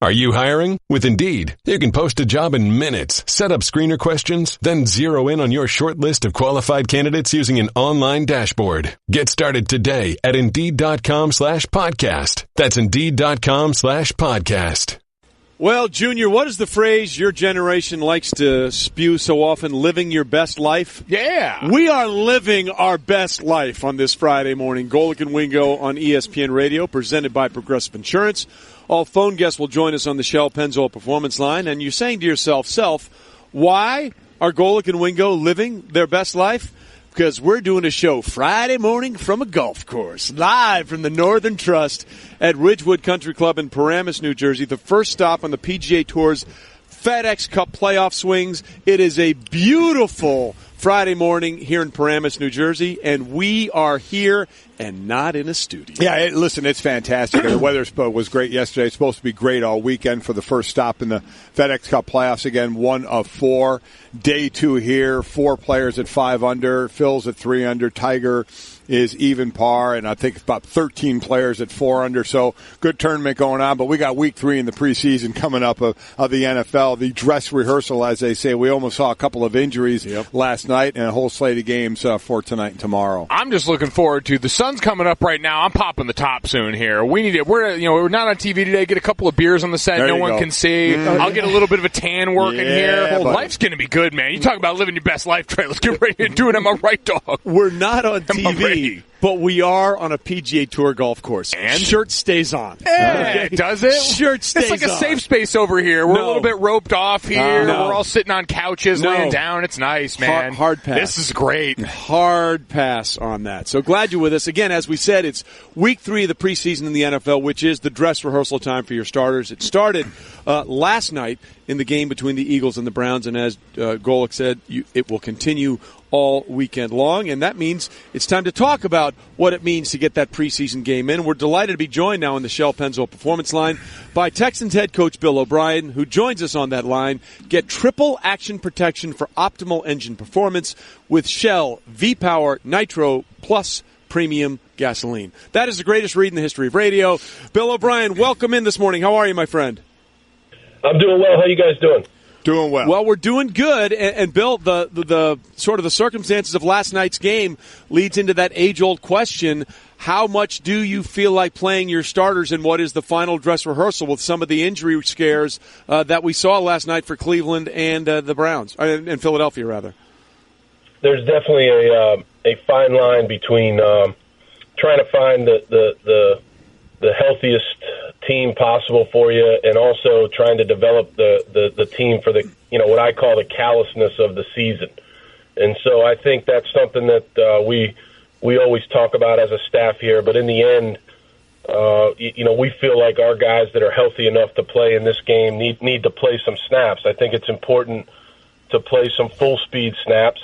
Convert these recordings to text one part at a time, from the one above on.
Are you hiring? With Indeed, you can post a job in minutes, set up screener questions, then zero in on your short list of qualified candidates using an online dashboard. Get started today at Indeed.com/podcast. That's Indeed.com/podcast. Well, Junior, what is the phrase your generation likes to spew so often, living your best life? Yeah. We are living our best life on this Friday morning. Golic and Wingo on ESPN Radio, presented by Progressive Insurance. All phone guests will join us on the Shell Pennzoil Performance Line. And you're saying to yourself, why are Golic and Wingo living their best life? Because we're doing a show Friday morning from a golf course, live from the Northern Trust at Ridgewood Country Club in Paramus, New Jersey, the first stop on the PGA Tour's FedEx Cup playoff swings. It is a beautiful Friday morning here in Paramus, New Jersey, and we are here and not in a studio. Yeah, listen, it's fantastic. The weather was great yesterday. It's supposed to be great all weekend for the first stop in the FedEx Cup playoffs. Again, 1 of 4. Day 2 here, 4 players at 5 under. Phil's at 3 under. Tiger is even par, and I think about 13 players at 4 under. So good tournament going on. But we got week 3 in the preseason coming up of the NFL. The dress rehearsal, as they say. We almost saw a couple of injuries last night and a whole slate of games for tonight and tomorrow. I'm just looking forward to the sun's coming up right now. I'm popping the top soon here. We need it. We're not on TV today. Get a couple of beers on the set. No one can see. I'll get a little bit of a tan working here. Life's going to be good, man. You talk about living your best life, Trey. Let's get ready to do it. Am I right, dog? We're not on TV, but we are on a PGA Tour golf course. And? Shirt stays on. Hey, does it? Shirt stays on. It's like a safe space over here. We're a little bit roped off here. We're all sitting on couches, laying down. It's nice, man. Hard pass. This is great. Hard pass on that. So glad you're with us. Again, as we said, it's week 3 of the preseason in the NFL, which is the dress rehearsal time for your starters. It started last night in the game between the Eagles and the Browns, and as Golic said, it will continue all weekend long, and that means it's time to talk about what it means to get that preseason game in. We're delighted to be joined now on the Shell Pennzoil Performance Line by Texans head coach Bill O'Brien, who joins us on that line. Get triple action protection for optimal engine performance with Shell V-Power Nitro Plus Premium Gasoline. That is the greatest read in the history of radio. Bill O'Brien, welcome in this morning. How are you, my friend? I'm doing well. How you guys doing? Doing well. Well, we're doing good, and Bill, the sort of the circumstances of last night's game leads into that age-old question: how much do you feel like playing your starters in what is the final dress rehearsal with some of the injury scares that we saw last night for Cleveland and the Browns, and Philadelphia, rather? There's definitely a fine line between trying to find the healthiest team possible for you, and also trying to develop the team for the what I call the callousness of the season. And so I think that's something that we always talk about as a staff here. But in the end, we feel like our guys that are healthy enough to play in this game need to play some snaps. I think it's important to play some full speed snaps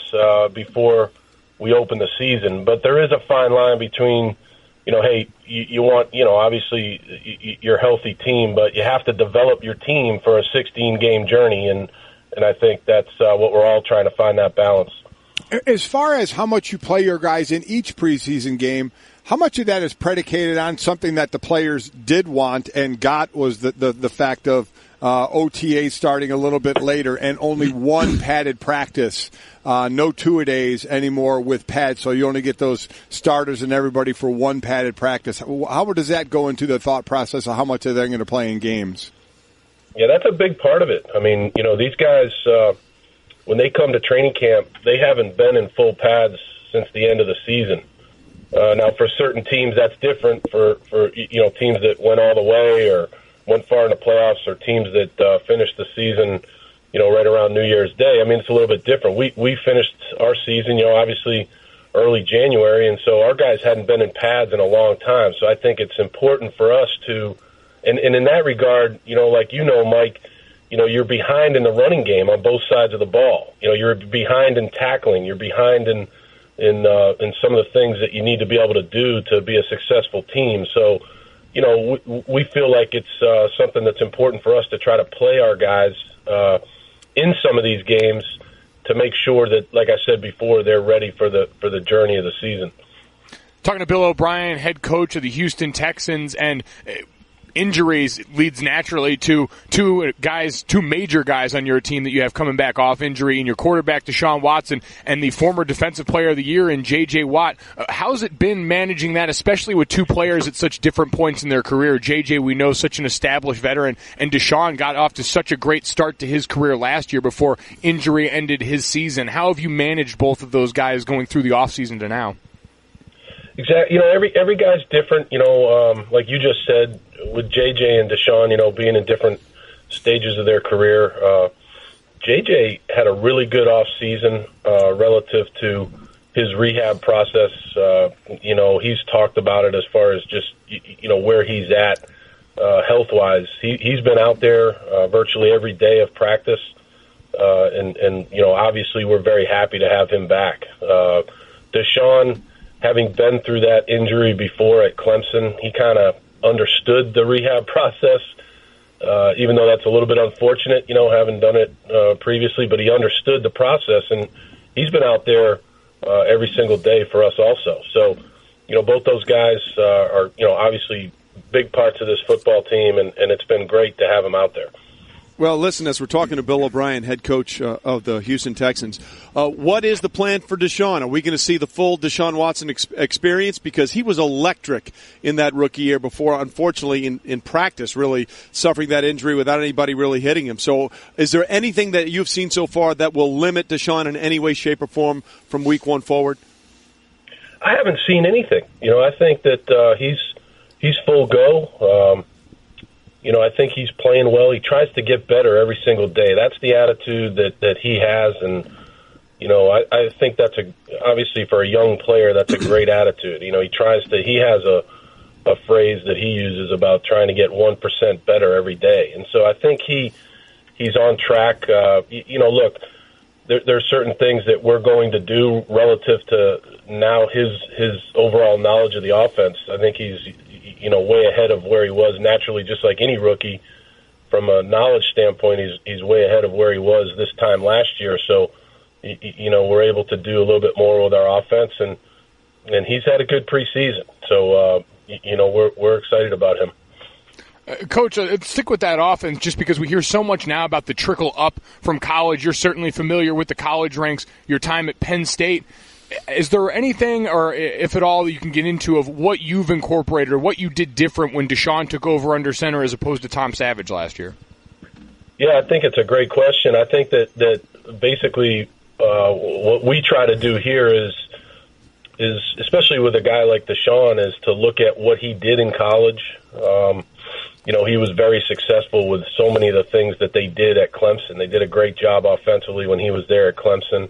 before we open the season. But there is a fine line between hey, you want, obviously your healthy team, but you have to develop your team for a 16-game journey, and I think that's what we're all trying to find, that balance. As far as how much you play your guys in each preseason game, how much of that is predicated on something that the players did want and got was the fact of OTA starting a little bit later and only one padded practice, no two-a-days anymore with pads, so you only get those starters and everybody for one padded practice. How does that go into the thought process of how much are they going to play in games? Yeah, that's a big part of it. I mean, these guys, when they come to training camp, they haven't been in full pads since the end of the season. Now, for certain teams, that's different. For teams that went all the way or went far in the playoffs, or teams that finished the season, right around New Year's Day. I mean, it's a little bit different. We finished our season, obviously early January, and so our guys hadn't been in pads in a long time. So I think it's important for us to, and in that regard, Mike, you're behind in the running game on both sides of the ball. You're behind in tackling. You're behind in some of the things that you need to be able to do to be a successful team. So, we feel like it's something that's important for us to try to play our guys in some of these games to make sure that, like I said before, they're ready for the journey of the season. Talking to Bill O'Brien, head coach of the Houston Texans, and injuries leads naturally to two major guys on your team that you have coming back off injury, and your quarterback Deshaun Watson and the former Defensive Player of the Year in J.J. Watt. How's it been managing that, especially with two players at such different points in their career? J.J., we know, such an established veteran, and Deshaun got off to such a great start to his career last year before injury ended his season. How have you managed both of those guys going through the offseason to now? Exactly. Every guy's different. Like you just said, with JJ and Deshaun, being in different stages of their career. JJ had a really good off season relative to his rehab process. He's talked about it as far as just where he's at health wise. He's been out there virtually every day of practice, and obviously we're very happy to have him back. Deshaun, having been through that injury before at Clemson, he kind of understood the rehab process, even though that's a little bit unfortunate, having done it previously, but he understood the process, and he's been out there every single day for us also. So, both those guys are obviously big parts of this football team, and it's been great to have them out there. Well, listen, as we're talking to Bill O'Brien, head coach of the Houston Texans, what is the plan for Deshaun? Are we going to see the full Deshaun Watson experience? Because he was electric in that rookie year before, unfortunately, in practice, really suffering that injury without anybody really hitting him. So is there anything that you've seen so far that will limit Deshaun in any way, shape, or form from week one forward? I haven't seen anything. I think that he's full go. I think he's playing well. He tries to get better every single day. That's the attitude that he has, and I think that's obviously for a young player, that's a great attitude. He has a phrase that he uses about trying to get 1% better every day, and so I think he's on track. Look, there are certain things that we're going to do relative to now his overall knowledge of the offense. I think he's way ahead of where he was naturally, just like any rookie. From a knowledge standpoint, he's way ahead of where he was this time last year. So, we're able to do a little bit more with our offense, and he's had a good preseason. So, we're excited about him. Coach, stick with that offense just because we hear so much now about the trickle up from college. You're certainly familiar with the college ranks, your time at Penn State. Is there anything, or if at all, you can get into of what you've incorporated or what you did different when Deshaun took over under center as opposed to Tom Savage last year? Yeah, I think it's a great question. I think that basically what we try to do here is especially with a guy like Deshaun, is to look at what he did in college. He was very successful with so many of the things that they did at Clemson. They did a great job offensively when he was there at Clemson.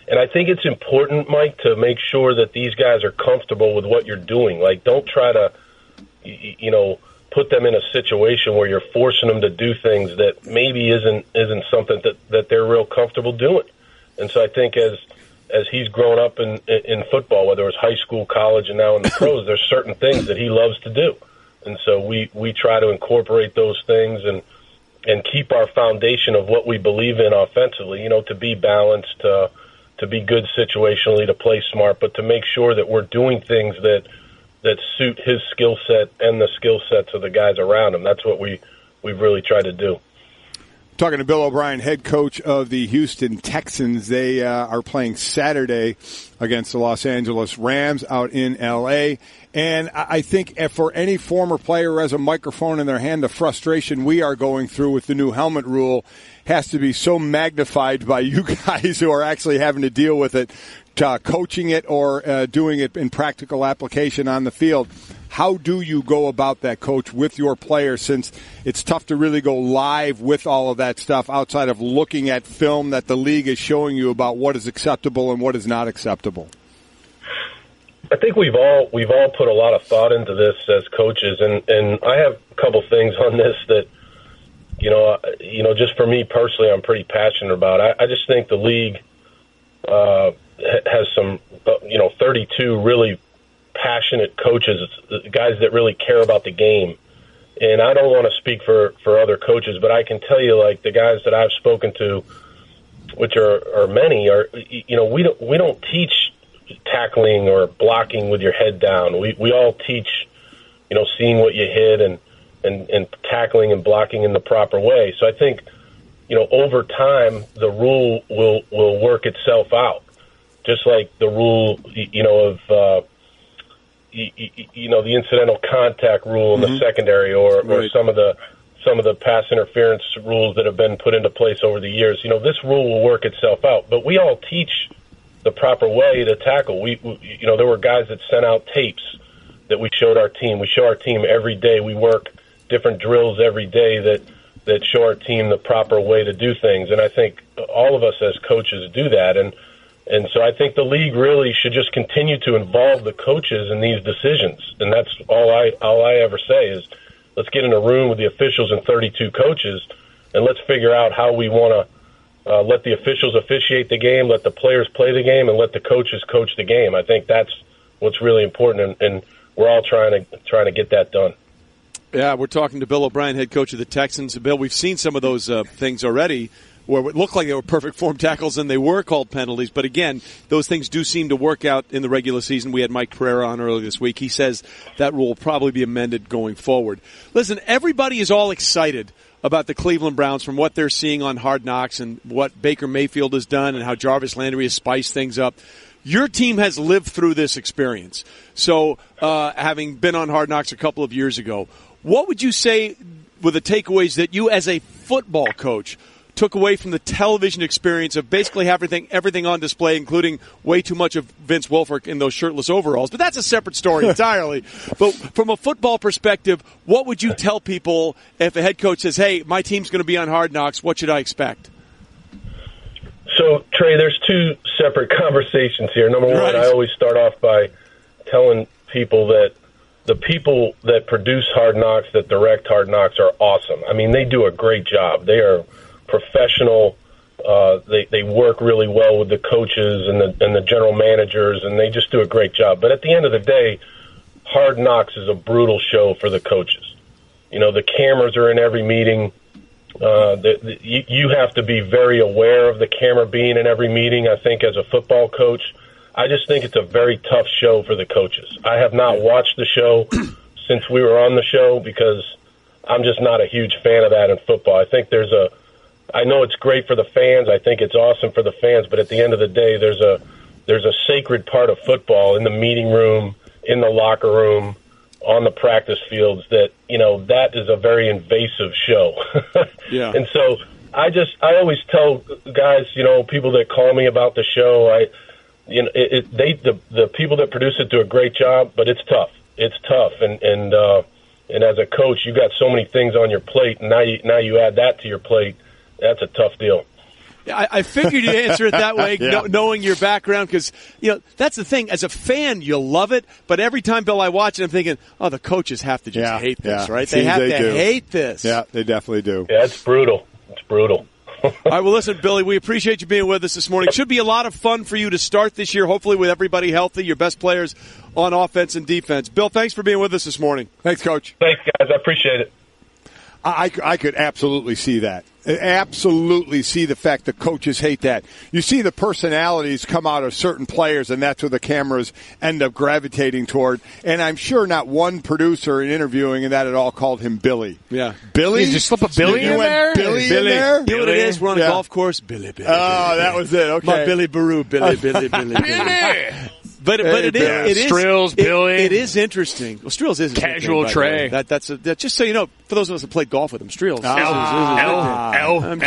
And I think it's important, Mike, to make sure that these guys are comfortable with what you're doing. Like, don't try to, put them in a situation where you're forcing them to do things that maybe isn't something that they're real comfortable doing. And so I think as he's grown up in football, whether it's high school, college, and now in the pros, there's certain things that he loves to do. And so we try to incorporate those things and keep our foundation of what we believe in offensively, to be balanced, to be good situationally, to play smart, but to make sure that we're doing things that suit his skill set and the skill sets of the guys around him. That's what we've really tried to do. Talking to Bill O'Brien, head coach of the Houston Texans. They are playing Saturday against the Los Angeles Rams out in L.A., and I think for any former player who has a microphone in their hand, the frustration we are going through with the new helmet rule has to be so magnified by you guys who are actually having to deal with it, coaching it or doing it in practical application on the field. How do you go about that, Coach, with your players, since it's tough to really go live with all of that stuff outside of looking at film that the league is showing you about what is acceptable and what is not acceptable? I think we've all put a lot of thought into this as coaches, and I have a couple things on this that, just for me personally, I'm pretty passionate about. I just think the league has some, 32 really passionate coaches, guys that really care about the game. And I don't want to speak for other coaches, but I can tell you, like, the guys that I've spoken to, which are many, we don't teach tackling or blocking with your head down. We all teach, seeing what you hit and and tackling and blocking in the proper way. So I think, over time, the rule will work itself out, just like the rule, of the incidental contact rule in the secondary, or some of the pass interference rules that have been put into place over the years. This rule will work itself out, but we all teach the proper way to tackle. We there were guys that sent out tapes that we showed our team. We show our team every day. We work different drills every day that show our team the proper way to do things. And I think all of us as coaches do that. And so I think the league really should just continue to involve the coaches in these decisions. And that's all I ever say is, let's get in a room with the officials and 32 coaches, and let's figure out how we want to let the officials officiate the game, let the players play the game, and let the coaches coach the game. I think that's what's really important, and we're all trying to get that done. Yeah, we're talking to Bill O'Brien, head coach of the Texans. Bill, we've seen some of those things already where it looked like they were perfect form tackles and they were called penalties. But again, those things do seem to work out in the regular season. We had Mike Pereira on earlier this week. He says that rule will probably be amended going forward. Listen, everybody is all excited about the Cleveland Browns from what they're seeing on Hard Knocks and what Baker Mayfield has done and how Jarvis Landry has spiced things up. Your team has lived through this experience. So having been on Hard Knocks a couple of years ago, what would you say were the takeaways that you as a football coach took away from the television experience of basically everything on display, including way too much of Vince Wilfork in those shirtless overalls? But that's a separate story entirely. But from a football perspective, what would you tell people if a head coach says, hey, my team's going to be on Hard Knocks, what should I expect? So, Trey, there's two separate conversations here. Number one, I always start off by telling people that the people that produce Hard Knocks, that direct Hard Knocks, are awesome. I mean, they do a great job. They are professional. They work really well with the coaches and the general managers, and they just do a great job. But at the end of the day, Hard Knocks is a brutal show for the coaches. The cameras are in every meeting. You have to be very aware of the camera being in every meeting. I think as a football coach, I just think it's a very tough show for the coaches. I have not watched the show since we were on the show because I'm just not a huge fan of that in football. I think I know it's great for the fans. I think it's awesome for the fans, but at the end of the day, there's a sacred part of football in the meeting room, in the locker room, on the practice fields that is a very invasive show. Yeah. And so I always tell guys, people that call me about the show, the people that produce it do a great job, but it's tough. It's tough, and as a coach, you got so many things on your plate, and now you add that to your plate. That's a tough deal. I figured you'd answer it that way, knowing your background, because that's the thing. As a fan, you'll love it, but every time, Bill, I watch it, I'm thinking, the coaches have to just hate this, right? They have to hate this. Yeah, they definitely do. Yeah, it's brutal. It's brutal. All right, well, listen, Billy, we appreciate you being with us this morning. It should be a lot of fun for you to start this year, hopefully with everybody healthy, your best players on offense and defense. Bill, thanks for being with us this morning. Thanks, Coach. Thanks, guys. I appreciate it. I could absolutely see that. Absolutely see the fact that coaches hate that. You see the personalities come out of certain players, and that's where the cameras end up gravitating toward. And I'm sure not one producer in interviewing and that at all called him Billy. Yeah. Billy? You just slip a Billy in there? Billy in there? You know what it is? We're on a golf course. Billy. That was it. Okay. My Billy Baru. Billy. But it is Strills, Billy. It is interesting. Well, Strills is casual Trey. That's just so you know. For those of us that played golf with him, Strills. Elfits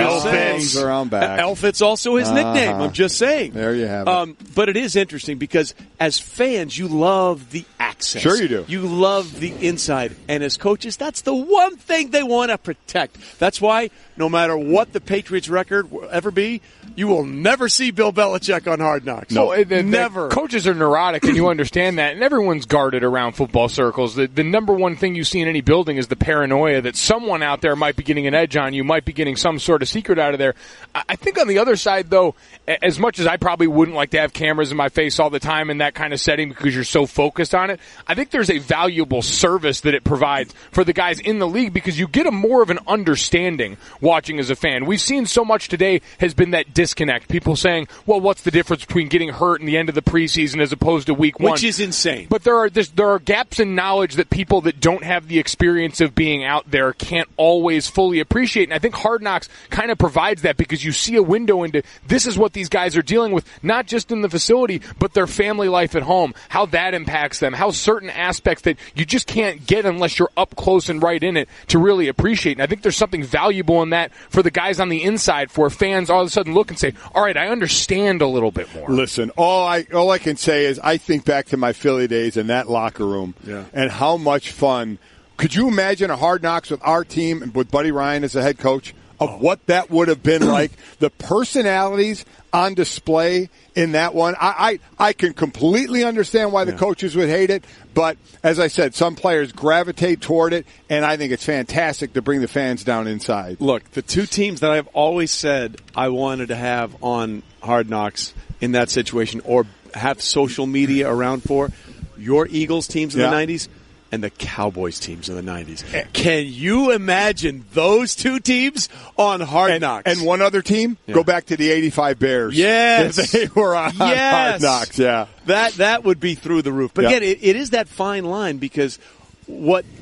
around back. Elfits also his nickname. I'm just saying. There you have it. But it is interesting because as fans, you love the access. Sure you do. You love the inside, and as coaches, that's the one thing they want to protect. That's why no matter what the Patriots' record will ever be, you will never see Bill Belichick on Hard Knocks. No, never. Coaches are neurotic, and you understand that, and everyone's guarded around football circles. The number one thing you see in any building is the paranoia that someone out there might be getting an edge on you, might be getting some sort of secret out of there. I think on the other side, though, as much as I probably wouldn't like to have cameras in my face all the time in that kind of setting because you're so focused on it, I think there's a valuable service that it provides for the guys in the league because you get a more of an understanding watching as a fan. We've seen so much today has been that disconnect. People saying, well, what's the difference between getting hurt in the end of the preseason as opposed to week 1? Which is insane. But there are gaps in knowledge that people that don't have the experience of being out there can't always fully appreciate. And I think Hard Knocks kind of provides that because you see a window into this is what these guys are dealing with, not just in the facility, but their family life at home, how that impacts them, how certain aspects that you just can't get unless you're up close and right in it to really appreciate. And I think there's something valuable in that for the guys on the inside, for fans all of a sudden look and say, all right, I understand a little bit more. Listen, all I can say is I think back to my Philly days in that locker room and how much fun. Could you imagine a Hard Knocks with our team and with Buddy Ryan as the head coach of what that would have been like? The personalities on display in that one. I can completely understand why the coaches would hate it, but as I said, some players gravitate toward it, and I think it's fantastic to bring the fans down inside. Look, the two teams that I've always said I wanted to have on Hard Knocks in that situation or have social media around for, your Eagles teams in the 90s and the Cowboys teams in the 90s. Can you imagine those two teams on Hard Knocks? And one other team? Go back to the 85 Bears. Yes. They were on Hard Knocks, That would be through the roof. But again, it is that fine line because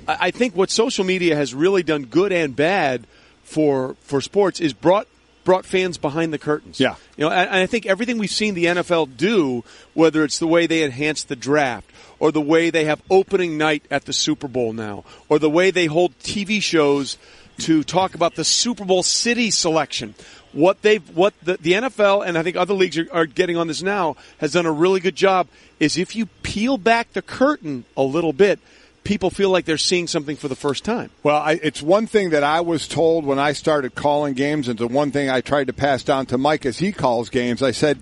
I think what social media has really done good and bad for sports is brought fans behind the curtains. Yeah. You know, and I think everything we've seen the NFL do, whether it's the way they enhance the draft, or the way they have opening night at the Super Bowl now, or the way they hold TV shows to talk about the Super Bowl city selection. What the NFL and I think other leagues are getting on this now has done a really good job is if you peel back the curtain a little bit, people feel like they're seeing something for the first time. Well, it's one thing that I was told when I started calling games, and the one thing I tried to pass down to Mike as he calls games. I said,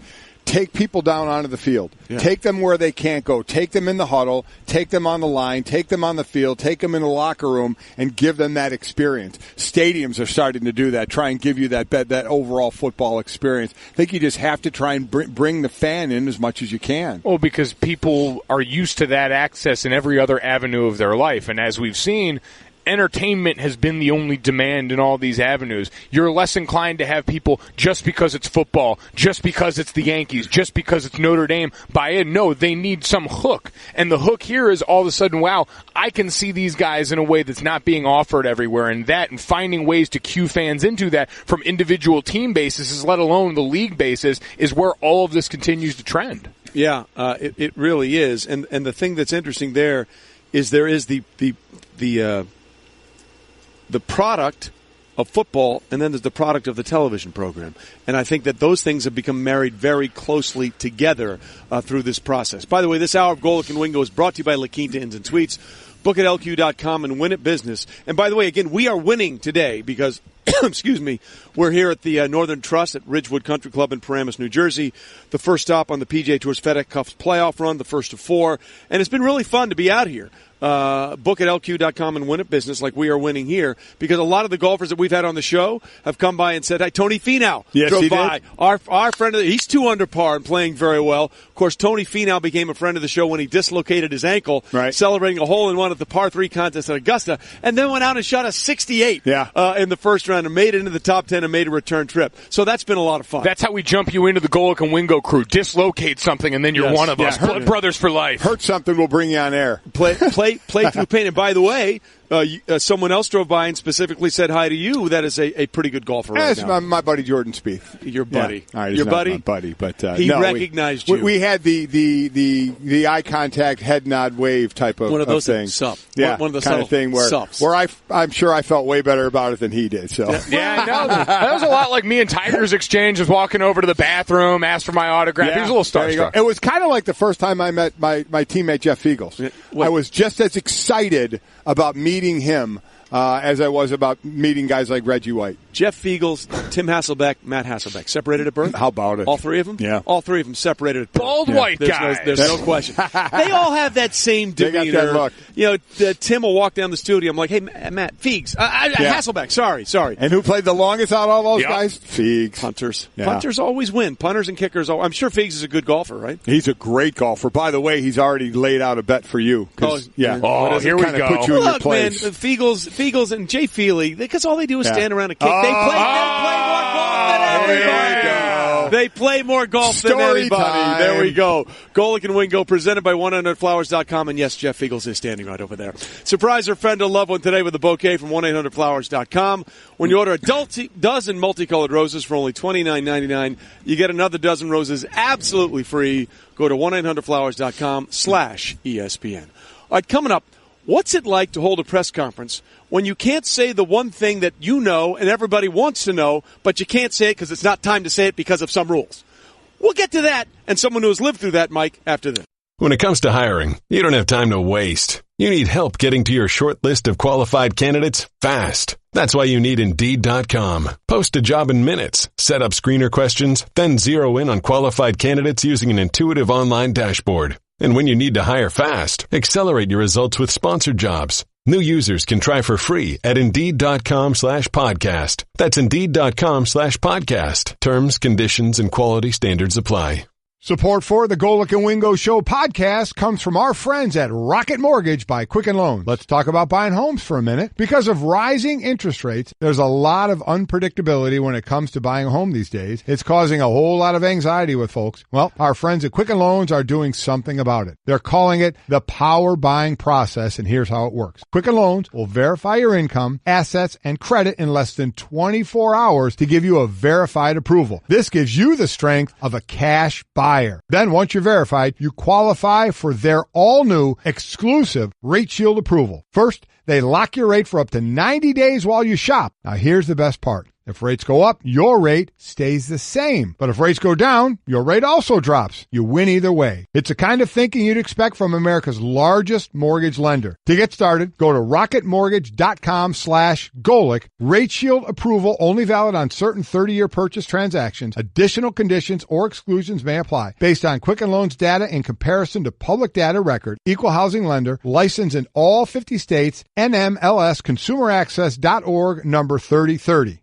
take people down onto the field. Yeah. Take them where they can't go. Take them in the huddle. Take them on the line. Take them on the field. Take them in the locker room and give them that experience. Stadiums are starting to do that, try and give you that overall football experience. I think you just have to try and bring the fan in as much as you can. Well, because people are used to that access in every other avenue of their life. And as we've seen, entertainment has been the only demand in all these avenues. You're less inclined to have people just because it's football, just because it's the Yankees, just because it's Notre Dame buy in. No, they need some hook. And the hook here is all of a sudden, wow, I can see these guys in a way that's not being offered everywhere. And finding ways to cue fans into that from individual team bases, let alone the league basis, is where all of this continues to trend. Yeah, it really is. And the thing that's interesting there is the product of football, and then there's the product of the television program. And I think that those things have become married very closely together through this process. By the way, this hour of Golic and Wingo is brought to you by La Quinta Inns and Suites. Book at LQ.com and win at business. And by the way, again, we are winning today because, excuse me, we're here at the Northern Trust at Ridgewood Country Club in Paramus, New Jersey. The first stop on the PGA Tour's FedEx Cup playoff run, the first of 4. And it's been really fun to be out here. Book at LQ.com and win at business like we are winning here because a lot of the golfers that we've had on the show have come by and said, hi, Tony Finau drove by. Our friend, he's 2 under par and playing very well. Of course, Tony Finau became a friend of the show when he dislocated his ankle, celebrating a hole-in-one at the par 3 contest at Augusta, and then went out and shot a 68 in the first round and made it into the top 10 and made a return trip. So that's been a lot of fun. That's how we jump you into the Golic and Wingo crew. Dislocate something and then you're one of us. Brothers for life. Hurt something, we'll bring you on air. Play through pain. And by the way, someone else drove by and specifically said hi to you. That is a pretty good golfer right now. My buddy Jordan Spieth. Your buddy. Yeah. Right, your buddy? My buddy, but he recognized you. We had the eye contact, head nod, wave type of one of those things. Sup. Yeah, one of the kind of thing where I'm sure I felt way better about it than he did. So yeah, I know. That was a lot like me and Tiger's exchange. Was walking over to the bathroom, asked for my autograph. He was a little starstruck. It was kind of like the first time I met my teammate Jeff Eagles. I was just as excited about meeting him as I was about meeting guys like Reggie White. Jeff Fiegels, Tim Hasselbeck, Matt Hasselbeck, separated at birth. How about it? All three of them? Yeah. All three of them separated at birth. Bald white guys. There's no question. They all have that same demeanor. They got that look. You know, Tim will walk down the studio. I'm like, hey, Matt, Fiegs. Hasselbeck, sorry. And who played the longest out of all those guys? Fiegs. Punters. Yeah. Punters always win. Punters and kickers. I'm sure Fiegs is a good golfer, right? He's a great golfer. By the way, he's already laid out a bet for you. Here we go. Put you in your place. Man, Fiegels and Jay Feely, because all they do is stand around and kick. They play more golf than everybody. Time. There we go. Golic and Wingo, presented by 1-800-Flowers.com. And yes, Jeff Fiegels is standing right over there. Surprise your friend or loved one today with a bouquet from 1-800-Flowers.com. When you order a dozen multicolored roses for only $29.99, you get another dozen roses absolutely free. Go to 1-800-Flowers.com/ESPN. All right, coming up, what's it like to hold a press conference when you can't say the one thing that you know and everybody wants to know, but you can't say it because it's not time to say it because of some rules? We'll get to that and someone who has lived through that, Mike, after this. When it comes to hiring, you don't have time to waste. You need help getting to your short list of qualified candidates fast. That's why you need Indeed.com. Post a job in minutes, set up screener questions, then zero in on qualified candidates using an intuitive online dashboard. And when you need to hire fast, accelerate your results with sponsored jobs. New users can try for free at Indeed.com/podcast. That's Indeed.com/podcast. Terms, conditions, and quality standards apply. Support for the Golic and Wingo Show podcast comes from our friends at Rocket Mortgage by Quicken Loans. Let's talk about buying homes for a minute. Because of rising interest rates, there's a lot of unpredictability when it comes to buying a home these days. It's causing a whole lot of anxiety with folks. Well, our friends at Quicken Loans are doing something about it. They're calling it the power buying process, and here's how it works. Quicken Loans will verify your income, assets, and credit in less than 24 hours to give you a verified approval. This gives you the strength of a cash buyer. Then once you're verified, you qualify for their all-new exclusive Rate Shield approval. First, they lock your rate for up to 90 days while you shop. Now here's the best part. If rates go up, your rate stays the same. But if rates go down, your rate also drops. You win either way. It's the kind of thinking you'd expect from America's largest mortgage lender. To get started, go to rocketmortgage.com/Golic. Rate Shield approval only valid on certain 30-year purchase transactions. Additional conditions or exclusions may apply. Based on Quicken Loans data in comparison to public data record. Equal housing lender. Licensed in all 50 states. NMLSconsumeraccess.org number 3030.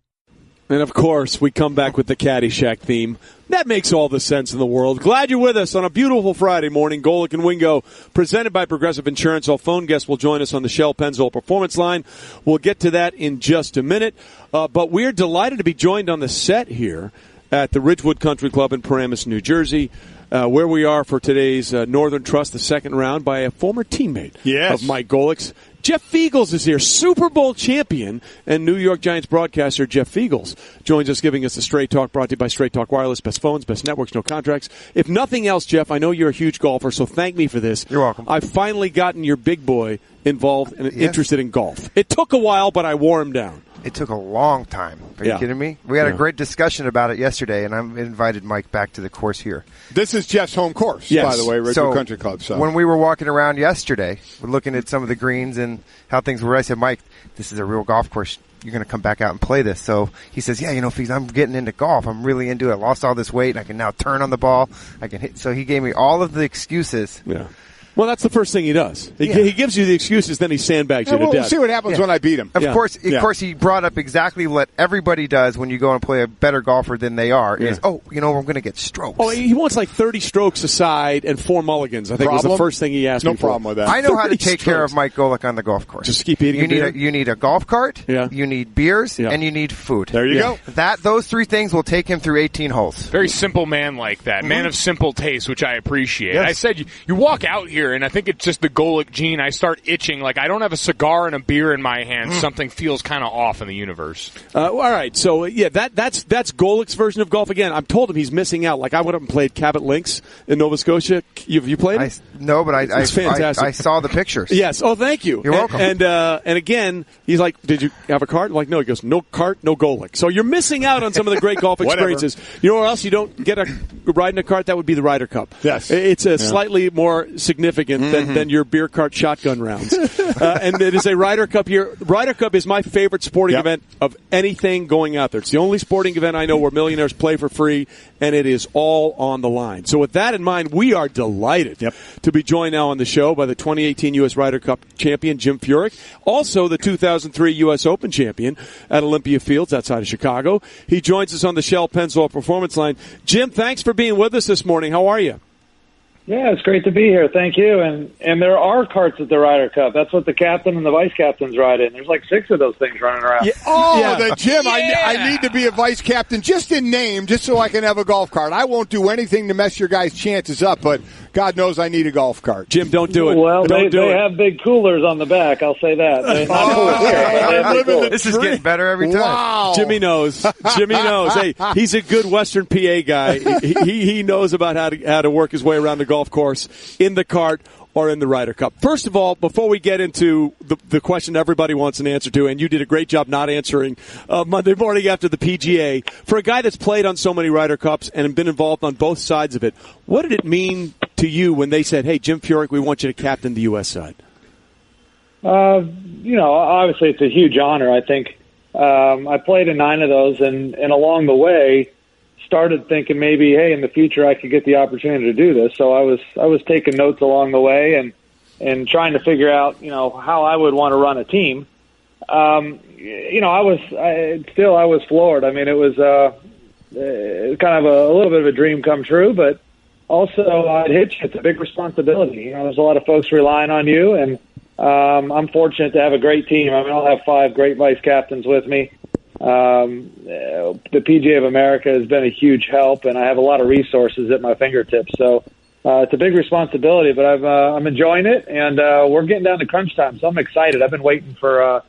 And, of course, we come back with the Caddyshack theme. That makes all the sense in the world. Glad you're with us on a beautiful Friday morning. Golic and Wingo, presented by Progressive Insurance. Our phone guest will join us on the Shell Pennzoil Performance Line. We'll get to that in just a minute. But we're delighted to be joined on the set here at the Ridgewood Country Club in Paramus, New Jersey, where we are for today's Northern Trust, the second round, by a former teammate of Mike Golic's. Jeff Fiegels is here, Super Bowl champion and New York Giants broadcaster Jeff Fiegels joins us, giving us the Straight Talk, brought to you by Straight Talk Wireless, best phones, best networks, no contracts. If nothing else, Jeff, I know you're a huge golfer, so thank me for this. You're welcome. I've finally gotten your big boy involved and interested in golf. It took a while, but I wore him down. It took a long time. Are you kidding me? We had a great discussion about it yesterday, and I invited Mike back to the course here. This is Jeff's home course, by the way, Ridgewood Country Club. So when we were walking around yesterday, we're looking at some of the greens and how things were. I said, Mike, this is a real golf course. You're going to come back out and play this. So he says, yeah, Fiegels, I'm getting into golf. I'm really into it. I lost all this weight, and I can now turn on the ball. I can hit. So he gave me all of the excuses. Yeah. Well, that's the first thing he does. He gives you the excuses, then he sandbags you to death. We'll see what happens when I beat him. Of course, he brought up exactly what everybody does when you go and play a better golfer than they are. Is we're going to get strokes. Oh, he wants like 30 strokes a side and 4 mulligans. I think was the first thing he asked me for. No problem with that. I know how to take care of Mike Golic on the golf course. Just keep eating beer. You need a golf cart, you need beers, and you need food. There you go. Those 3 things will take him through 18 holes. Very simple man like that. Man of simple taste, which I appreciate. Yes. I said, you walk out here, and I think it's just the Golic gene. I start itching. Like, I don't have a cigar and a beer in my hand. Something feels kind of off in the universe. All right. So, that's Golic's version of golf. Again, I'm told him he's missing out. Like, I went up and played Cabot Links in Nova Scotia. You played it? No, but it's fantastic. I saw the pictures. Yes. Oh, thank you. You're welcome. And again, he's like, did you have a cart? I'm like, no. He goes, no cart, no Golic. So you're missing out on some of the great golf experiences. You know where else you don't get a ride in a cart? That would be the Ryder Cup. Yes. It's a slightly more significant significant than your beer cart shotgun rounds. And it is a Ryder Cup year. Ryder Cup is my favorite sporting event of anything going out there. It's the only sporting event I know where millionaires play for free, and it is all on the line. So with that in mind, we are delighted to be joined now on the show by the 2018 U.S. Ryder Cup champion, Jim Furyk, also the 2003 U.S. Open champion at Olympia Fields outside of Chicago. He joins us on the Shell Pennzoil Performance Line. Jim, thanks for being with us this morning. How are you? Yeah, it's great to be here. Thank you. And there are carts at the Ryder Cup. That's what the captain and the vice captains ride in. There's like 6 of those things running around. Yeah. Jim, I need to be a vice captain just in name, just so I can have a golf cart. I won't do anything to mess your guys' chances up, but God knows I need a golf cart. Jim, don't do it. Well, they have big coolers on the back. I'll say that. This is getting better every time. Wow. Jimmy knows. Hey, he's a good Western PA guy. He knows about how to work his way around the golf course in the cart or in the Ryder Cup. First of all, before we get into the question everybody wants an answer to, and you did a great job not answering Monday morning after the PGA, for a guy that's played on so many Ryder Cups and been involved on both sides of it, what did it mean to you when they said, hey, Jim Furyk, we want you to captain the U.S. side? Obviously it's a huge honor. I think I played in 9 of those, and along the way started thinking maybe, hey, in the future I could get the opportunity to do this. So I was taking notes along the way and trying to figure out, how I would want to run a team. I was floored. I mean, it was kind of a little bit of a dream come true, but also I'd hit you. It's a big responsibility. There's a lot of folks relying on you, and I'm fortunate to have a great team. I mean, I'll have 5 great vice captains with me. The PGA of America has been a huge help, and I have a lot of resources at my fingertips. So it's a big responsibility, but I'm enjoying it, and we're getting down to crunch time, so I'm excited. I've been waiting for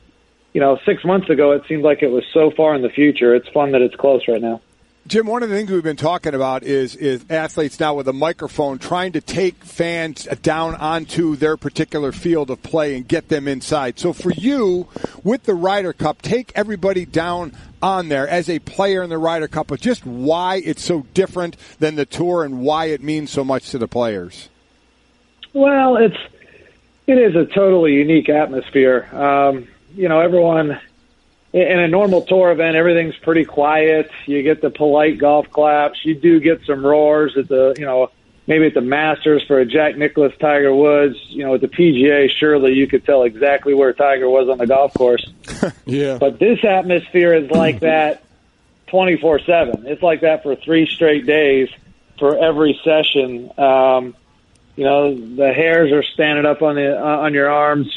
6 months ago. It seemed like it was so far in the future. It's fun that it's close right now. Jim, one of the things we've been talking about is athletes now with a microphone trying to take fans down onto their particular field of play and get them inside. So for you, with the Ryder Cup, take everybody down on there as a player in the Ryder Cup, but just why it's so different than the Tour and why it means so much to the players. Well, it is a totally unique atmosphere. Everyone... In a normal tour event, everything's pretty quiet. You get the polite golf claps. You do get some roars at maybe at the Masters for a Jack Nicklaus, Tiger Woods. At the PGA, surely you could tell exactly where Tiger was on the golf course. Yeah. But this atmosphere is like that 24/7. It's like that for 3 straight days for every session. The hairs are standing up on your arms.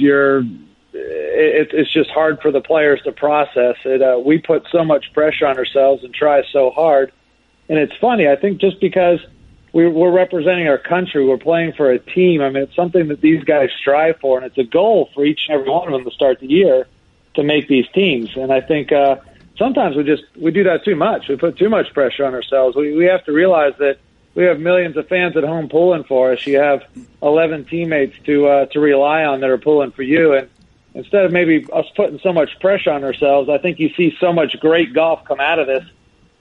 It's just hard for the players to process it. We put so much pressure on ourselves and try so hard. And it's funny, I think just because we're representing our country, we're playing for a team. I mean, it's something that these guys strive for, and it's a goal for each and every one of them to start the year to make these teams. And I think sometimes we do that too much. We put too much pressure on ourselves. We have to realize that we have millions of fans at home pulling for us. You have 11 teammates to rely on that are pulling for you. And instead of maybe us putting so much pressure on ourselves, I think you see so much great golf come out of this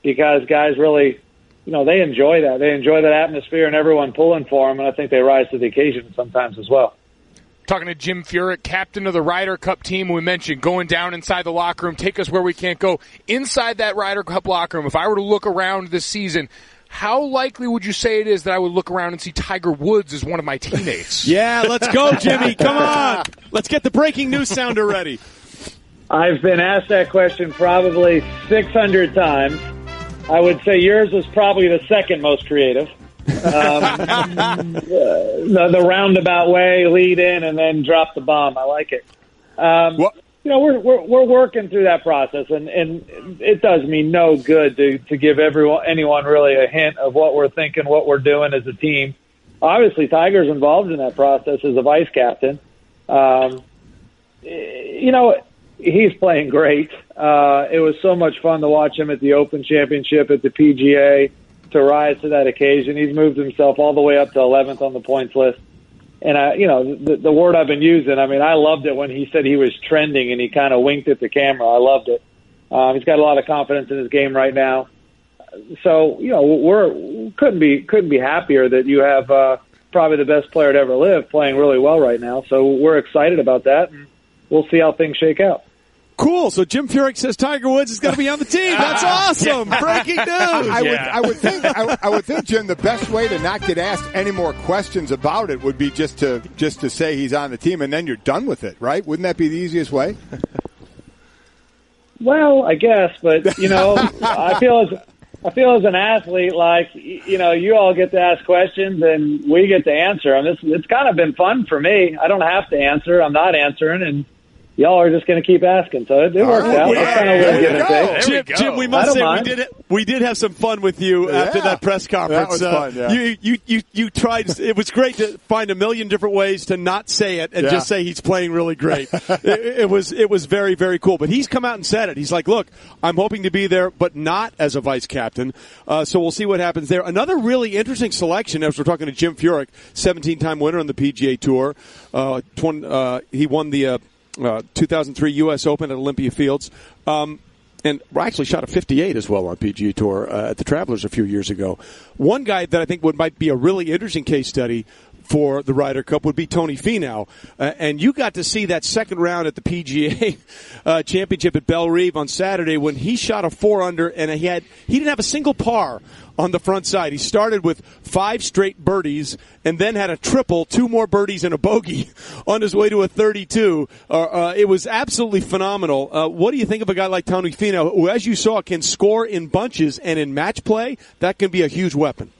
because guys really, they enjoy that. They enjoy that atmosphere and everyone pulling for them, and I think they rise to the occasion sometimes as well. Talking to Jim Furyk, captain of the Ryder Cup team. We mentioned going down inside the locker room, take us where we can't go. Inside that Ryder Cup locker room, if I were to look around this season, how likely would you say it is that I would look around and see Tiger Woods as one of my teammates? Yeah, let's go, Jimmy. Come on. Let's get the breaking news sounder ready. I've been asked that question probably 600 times. I would say yours is probably the second most creative. The roundabout way, lead in, and then drop the bomb. I like it. We're working through that process, and it does me no good to give anyone really a hint of what we're thinking, what we're doing as a team. Obviously, Tiger's involved in that process as a vice captain. He's playing great. It was so much fun to watch him at the Open Championship, at the PGA, to rise to that occasion. He's moved himself all the way up to 11th on the points list. And, the word I've been using, I loved it when he said he was trending and he kind of winked at the camera. I loved it. He's got a lot of confidence in his game right now. So, we couldn't be happier that you have probably the best player to ever live, playing really well right now. So we're excited about that, and we'll see how things shake out. Cool. So Jim Furyk says Tiger Woods is going to be on the team. That's awesome. Breaking news. I would think, Jim, the best way to not get asked any more questions about it would be just to say he's on the team, and then you're done with it, right? Wouldn't that be the easiest way? Well, I guess, but I feel as an athlete, like you all get to ask questions and we get to answer them. It's kind of been fun for me. I don't have to answer. I'm not answering, and y'all are just going to keep asking, so it works out. That's kind of what give and take. Jim, we must say we did have some fun with you after that press conference. That was fun. Yeah. You tried. It was great to find a million different ways to not say it and just say he's playing really great. it was very, very cool. But he's come out and said it. He's like, look, I'm hoping to be there, but not as a vice captain. So we'll see what happens there. Another really interesting selection, as we're talking to Jim Furyk, 17-time winner on the PGA Tour. He won the 2003 U.S. Open at Olympia Fields. And actually shot a 58 as well on PGA Tour at the Travelers a few years ago. One guy that I think might be a really interesting case study for the Ryder Cup would be Tony Finau. And you got to see that second round at the PGA Championship at Belle Reve on Saturday when he shot a 4-under, and he didn't have a single par on the front side. He started with 5 straight birdies and then had a triple, 2 more birdies and a bogey on his way to a 32. It was absolutely phenomenal. What do you think of a guy like Tony Finau, who, as you saw, can score in bunches, and in match play, that can be a huge weapon?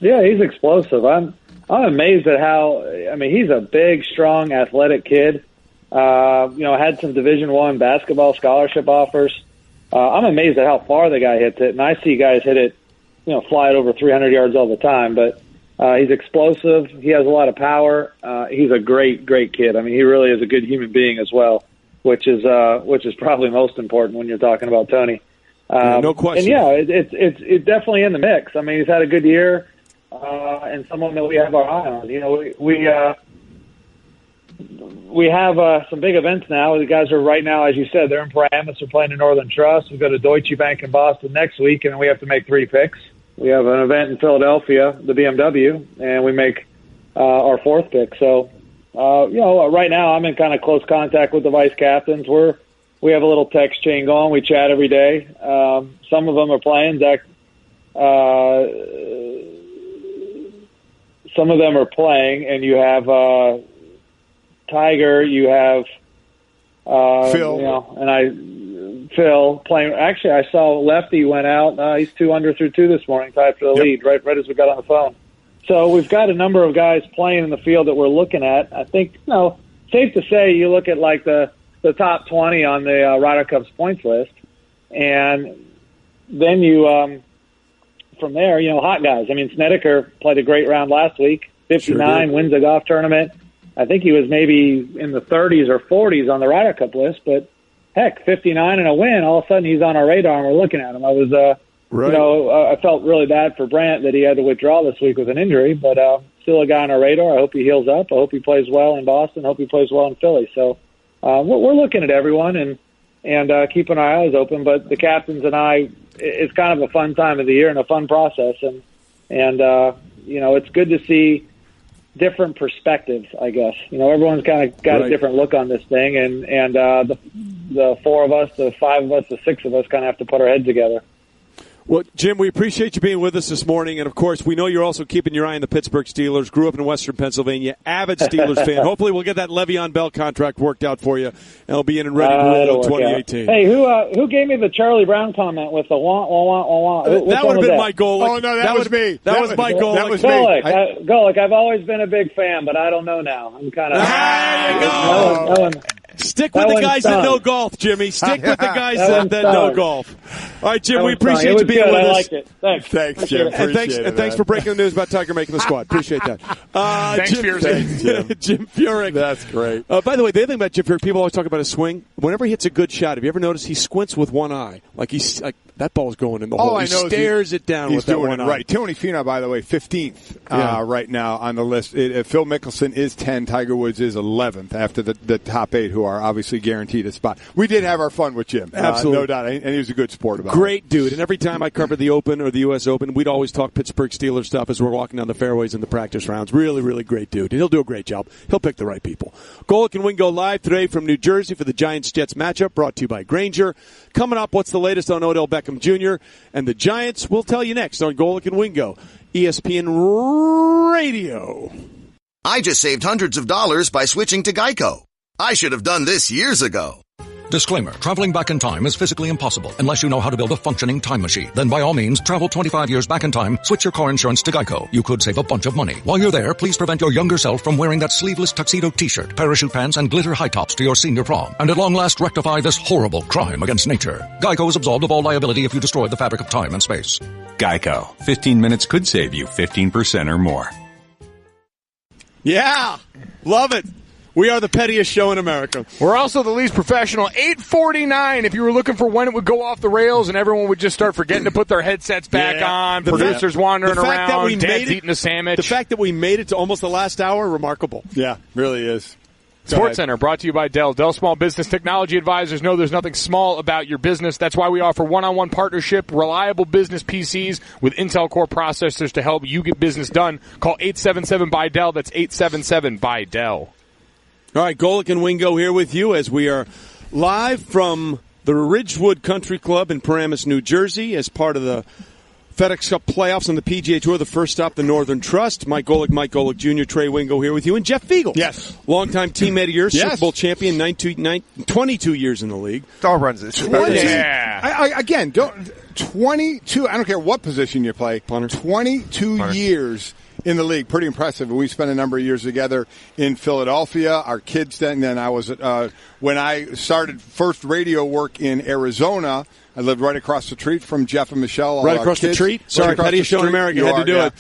Yeah, he's explosive. I'm amazed at how, he's a big, strong, athletic kid. Had some Division I basketball scholarship offers. I'm amazed at how far the guy hits it, and I see guys hit it, fly it over 300 yards all the time. But he's explosive. He has a lot of power. He's a great, great kid. He really is a good human being as well, which is probably most important when you're talking about Tony. No question. And it's definitely in the mix. He's had a good year. And someone that we have our eye on. We have some big events now. The guys are right now, as you said, they're in Paramus. They're playing in Northern Trust. We go to Deutsche Bank in Boston next week, and we have to make 3 picks. We have an event in Philadelphia, the BMW, and we make our 4th pick. So, right now I'm in kind of close contact with the vice captains. We have a little text chain going. We chat every day. Some of them are playing. Some of them are playing, and you have Tiger, you have Phil, Phil playing. Actually, I saw Lefty went out. He's 2 under through 2 this morning, tied for the lead, right as we got on the phone. So we've got a number of guys playing in the field that we're looking at. I think, safe to say, you look at like the top 20 on the Ryder Cup's points list, and then you. From there, hot guys. Snedeker played a great round last week, 59, wins a golf tournament. I think he was maybe in the 30s or 40s on the Ryder Cup list, but heck, 59 and a win, all of a sudden he's on our radar and we're looking at him. I was, I felt really bad for Brandt that he had to withdraw this week with an injury, but still a guy on our radar. I hope he heals up. I hope he plays well in Boston. I hope he plays well in Philly. So we're looking at everyone and keeping our eyes open, but the captains and I, it's kind of a fun time of the year and a fun process, and it's good to see different perspectives, I guess. Everyone's kind of got a different look on this thing, and the 4 of us, the 5 of us, the 6 of us kind of have to put our heads together. Well, Jim, we appreciate you being with us this morning. And, of course, we know you're also keeping your eye on the Pittsburgh Steelers. Grew up in Western Pennsylvania. Avid Steelers fan. Hopefully we'll get that Le'Veon Bell contract worked out for you. And he'll be in and ready to roll in 2018. Hey, who gave me the Charlie Brown comment with the wah, wah, wah, wah, wah? That would have been Mike Golic. Oh, no, that was me. That was Mike Golic. That was me. Golic, I've always been a big fan, but I don't know now. I'm kind of... There you go. Stick with the guys that know golf, Jimmy. Stick with the guys that know golf. All right, Jim, we appreciate you being with us. I liked it. Thanks, Jim. And thanks for breaking the news about Tiger making the squad. Appreciate that. Thanks, Furyk. Jim Furyk. That's great. By the way, the other thing about Jim Furyk, people always talk about his swing. Whenever he hits a good shot, have you ever noticed he squints with one eye? Like that ball's going in the hole. He stares it down with that one eye. Right. Tony Finau, by the way, 15th right now on the list. Phil Mickelson is 10. Tiger Woods is 11th after the top 8, who are obviously guaranteed a spot. We did have our fun with Jim. Absolutely. No doubt. And he was a good sport about it. Great dude. And every time I cover the Open or the U.S. Open, we'd always talk Pittsburgh Steelers stuff as we're walking down the fairways in the practice rounds. Really, really great dude. And he'll do a great job. He'll pick the right people. Golic and Wingo live today from New Jersey for the Giants-Jets matchup, brought to you by Grainger. Coming up, what's the latest on Odell Beckham Jr. and the Giants? We'll tell you next on Golic and Wingo, ESPN Radio. I just saved hundreds of dollars by switching to Geico. I should have done this years ago. Disclaimer, traveling back in time is physically impossible unless you know how to build a functioning time machine. Then by all means, travel 25 years back in time, switch your car insurance to Geico. You could save a bunch of money. While you're there, please prevent your younger self from wearing that sleeveless tuxedo t-shirt, parachute pants, and glitter high tops to your senior prom. And at long last, rectify this horrible crime against nature. Geico is absolved of all liability if you destroy the fabric of time and space. Geico. 15 minutes could save you 15% or more. Yeah, love it. We are the pettiest show in America. We're also the least professional. 8:49. If you were looking for when it would go off the rails and everyone would just start forgetting to put their headsets back on, producers wandering around, dads eating a sandwich. The fact that we made it to almost the last hour, remarkable. Yeah, really is. Sports Center brought to you by Dell. Dell Small Business Technology Advisors know there's nothing small about your business. That's why we offer one-on-one partnership, reliable business PCs with Intel Core processors to help you get business done. Call 877-BY-DELL. That's 877-BY-DELL. All right, Golic and Wingo here with you as we are live from the Ridgewood Country Club in Paramus, New Jersey, as part of the FedEx Cup playoffs on the PGA Tour. The first stop, the Northern Trust. Mike Golic Jr., Trey Wingo here with you, and Jeff Fiegel. Yes. Longtime teammate of yours, Super Bowl champion, 22 years in the league. It all runs this. Yeah. Again, 22, I don't care what position you play, Punter. 22 years in the league. Pretty impressive. We spent a number of years together in Philadelphia. Our kids then I was, when I started first radio work in Arizona, I lived right across the street from Jeff and Michelle. Right across the street? Sorry, pettiest show in America. Had to do it.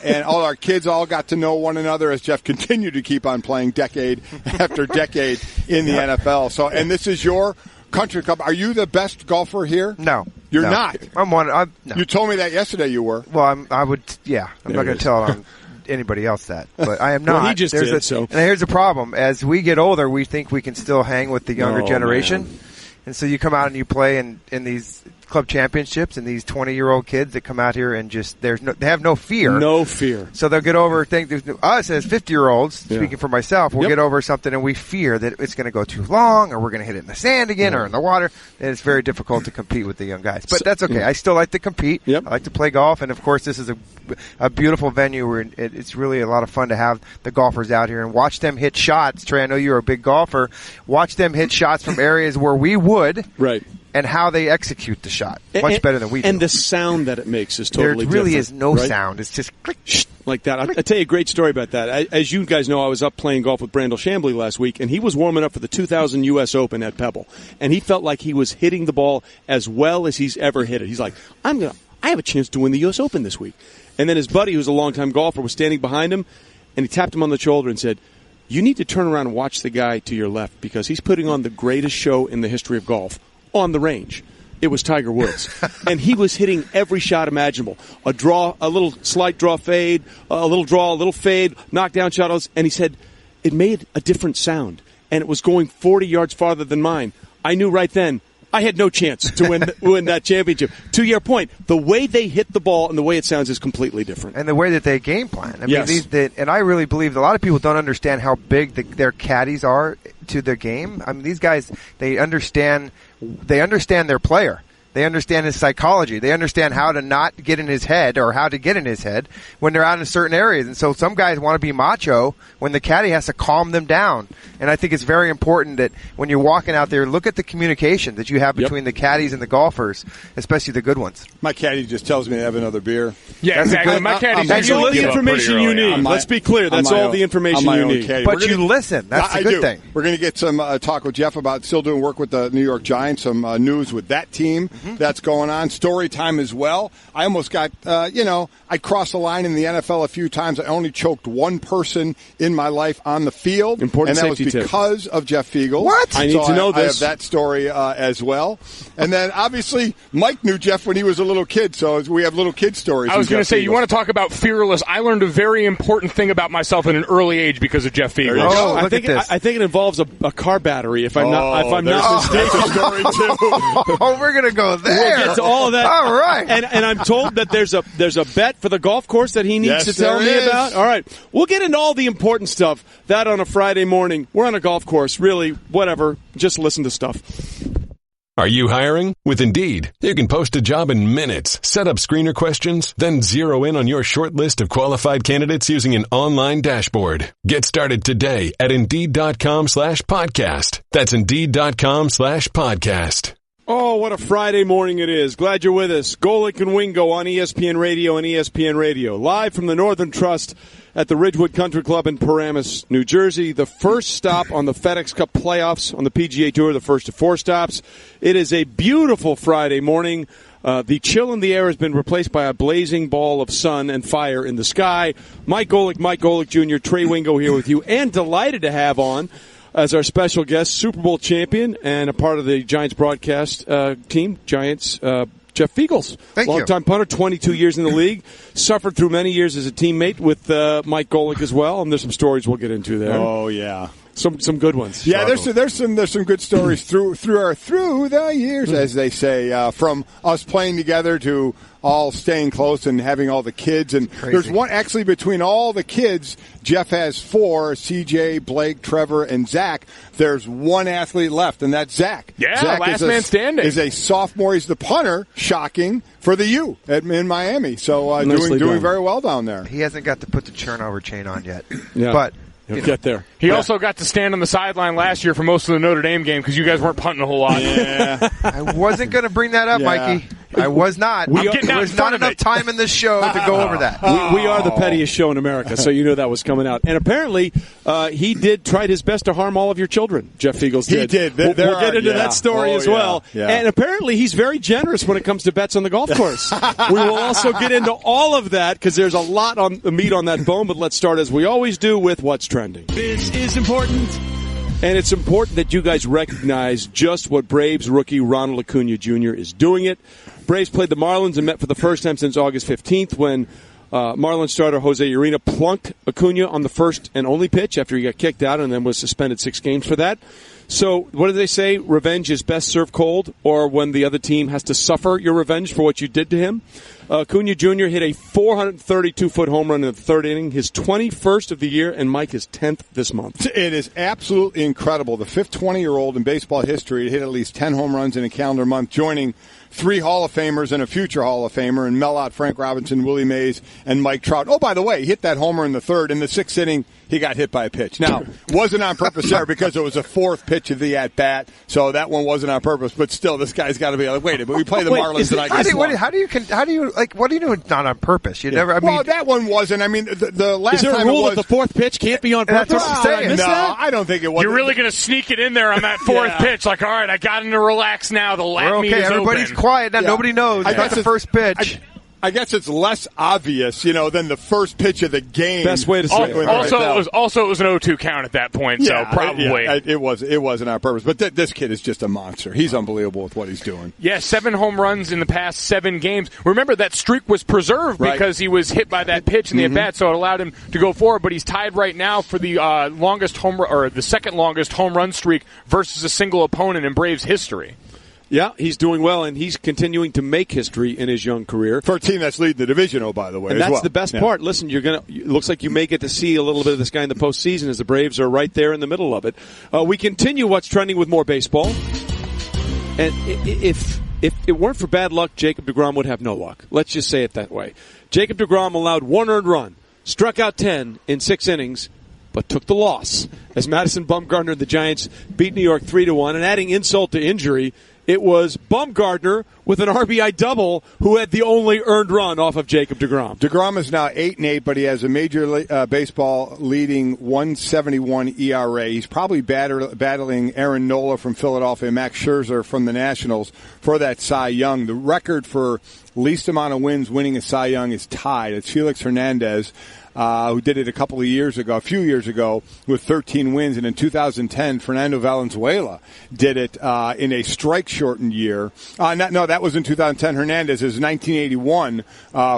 And all our kids all got to know one another as Jeff continued to keep on playing decade after decade in the NFL. So, and this is your country club. Are you the best golfer here? No. You're not? I'm one. No. You told me that yesterday you were. Well, I would, yeah. I'm not going to tell anybody else that. But I am not. Well, he just did, so. And here's the problem. As we get older, we think we can still hang with the younger generation. Man. And so you come out and you play in these club championships, and these 20-year-old kids that come out here and just they have no fear. No fear. So they'll get over us as 50-year-olds, speaking for myself, we'll get over something and we fear that it's going to go too long, or we're going to hit it in the sand again or in the water, and it's very difficult to compete with the young guys. But that's okay. I still like to compete. I like to play golf, and of course this is a beautiful venue where it's really a lot of fun to have the golfers out here and watch them hit shots. Trey, I know you're a big golfer. Watch them hit shots from areas where we would. Right. And how they execute the shot. Much better than we do. And the sound that it makes is totally different. There really is no sound. It's just click. Like that. I'll tell you a great story about that. As you guys know, I was up playing golf with Brandel Chambly last week, and he was warming up for the 2000 U.S. Open at Pebble. And he felt like he was hitting the ball as well as he's ever hit it. He's like, I have a chance to win the U.S. Open this week. And then his buddy, who's a longtime golfer, was standing behind him, and he tapped him on the shoulder and said, you need to turn around and watch the guy to your left, because he's putting on the greatest show in the history of golf on the range. It was Tiger Woods. And he was hitting every shot imaginable. A draw, a little slight draw fade, a little draw, a little fade, knockdown shots. And he said it made a different sound. And it was going 40 yards farther than mine. I knew right then I had no chance to win that championship. To your point, the way they hit the ball and the way it sounds is completely different. And the way that they game plan. I mean, and I really believe that a lot of people don't understand how big their caddies are to their game. I mean, these guys, they understand their player. They understand his psychology. They understand how to not get in his head or how to get in his head when they're out in certain areas. And so some guys want to be macho when the caddy has to calm them down. And I think it's very important that when you're walking out there, look at the communication that you have between the caddies and the golfers, especially the good ones. My caddy just tells me to have another beer. Yeah, exactly. My caddy that's all the information you need. Let's be clear. That's all the information you need. Caddy. But you listen. That's the good thing. We're going to get some talk with Jeff about still doing work with the New York Giants, some news with that team that's going on. Story time as well. I almost got, I crossed the line in the NFL a few times. I only choked one person in my life on the field. Important and that was safety because of Jeff Fiegel. What? I need to know this. I have that story as well. And then, obviously, Mike knew Jeff when he was a little kid, so we have little kid stories. I was going to say, you want to talk about fearless. I learned a very important thing about myself at an early age because of Jeff Fiegel. I think it involves a car battery, if I'm not mistaken. Story too. We're going to go there. We'll get to all of that. All right. And I'm told that there's a bet for the golf course that he needs to tell me about. All right. We'll get into all the important stuff. That on a Friday morning. We're on a golf course. Really, whatever. Just listen to stuff. Are you hiring? With Indeed, you can post a job in minutes, set up screener questions, then zero in on your short list of qualified candidates using an online dashboard. Get started today at Indeed.com/podcast. That's Indeed.com/podcast. Oh, what a Friday morning it is. Glad you're with us. Golic and Wingo on ESPN Radio and ESPN Radio. Live from the Northern Trust at the Ridgewood Country Club in Paramus, New Jersey. The first stop on the FedEx Cup playoffs on the PGA Tour, the first of 4 stops. It is a beautiful Friday morning. The chill in the air has been replaced by a blazing ball of sun and fire in the sky. Mike Golic Jr., Trey Wingo here with you, and delighted to have on as our special guest, Super Bowl champion and a part of the Giants broadcast team, Giants, Jeff Fiegels. Longtime punter, 22 years in the league. Suffered through many years as a teammate with Mike Golic as well, and there's some stories we'll get into there. Oh, yeah. Some good ones. Yeah, there's some good stories through the years, as they say, from us playing together to all staying close and having all the kids. And there's one actually between all the kids. Jeff has 4: CJ, Blake, Trevor, and Zach. There's one athlete left, and that's Zach. Yeah, Zach last man standing. Is a sophomore. He's the punter. Shocking for the U in Miami. So doing very well down there. He hasn't got to put the turnover chain on yet. Yeah. But he'll get there. He also got to stand on the sideline last year for most of the Notre Dame game because you guys weren't punting a whole lot. Yeah. I wasn't going to bring that up, Mikey. I was not. There's not enough time in this show to go over that. We are the pettiest show in America, so you know that was coming out. And apparently, he tried his best to harm all of your children, Jeff Fiegels did. He did. We'll get into that story as well. Yeah. And apparently, he's very generous when it comes to bets on the golf course. We will also get into all of that because there's a lot on the meat on that bone, but let's start, as we always do, with what's trending. This is important. And it's important that you guys recognize just what Braves rookie Ronald Acuna Jr. is doing it. Braves played the Marlins and met for the first time since August 15th when Marlins starter Jose Urena plunked Acuna on the first and only pitch after he got kicked out and then was suspended 6 games for that. So what do they say? Revenge is best served cold, or when the other team has to suffer your revenge for what you did to him. Acuna Jr. hit a 432-foot home run in the 3rd inning, his 21st of the year, and Mike is 10th this month. It is absolutely incredible. The 5th 20-year-old in baseball history to hit at least 10 home runs in a calendar month, joining 3 Hall of Famers and a future Hall of Famer, and Mel Ott, Frank Robinson, Willie Mays, and Mike Trout. Oh, by the way, he hit that homer in the 3rd. In the 6th inning, he got hit by a pitch. Now, wasn't on purpose there because it was a 4th pitch of the at-bat, so that one wasn't on purpose. But still, this guy's got to be like, wait a minute, we play the Marlins tonight. How do you what do you do not on purpose? You never. Well, that one wasn't. I mean, the last is there time a rule it was, that the 4th pitch can't be on purpose? That's what I'm saying. No, I don't think it was. You're really going to sneak it in there on that 4th pitch? Like, all right, I got him to relax now. The lap meet is everybody's open. quiet now. Nobody knows. I got the first pitch. I guess it's less obvious, than the first pitch of the game. Best way to say it. Also, it was an 0-2 count at that point, so probably. It wasn't on purpose. But this kid is just a monster. He's unbelievable with what he's doing. Yeah, 7 home runs in the past 7 games. Remember, that streak was preserved because he was hit by that pitch in the at-bat, so it allowed him to go forward. But he's tied right now for the the second longest home run streak versus a single opponent in Braves history. Yeah, he's doing well, and he's continuing to make history in his young career. For a team that's leading the division, by the way, and that's the best part. Listen, looks like you may get to see a little bit of this guy in the postseason as the Braves are right there in the middle of it. We continue what's trending with more baseball. And if it weren't for bad luck, Jacob deGrom would have no luck. Let's just say it that way. Jacob deGrom allowed 1 earned run, struck out 10 in 6 innings, but took the loss as Madison Bumgarner and the Giants beat New York 3-1. And adding insult to injury, it was Bumgarner with an RBI double who had the only earned run off of Jacob deGrom. DeGrom is now 8-8, but he has a Major Baseball leading 1.71 ERA. He's probably battling Aaron Nola from Philadelphia, Max Scherzer from the Nationals for that Cy Young. The record for least amount of wins winning a Cy Young is tied. It's Felix Hernandez. who did it a few years ago, with 13 wins. And in 2010, Fernando Valenzuela did it in a strike-shortened year. That was in 2010. Hernandez is 1981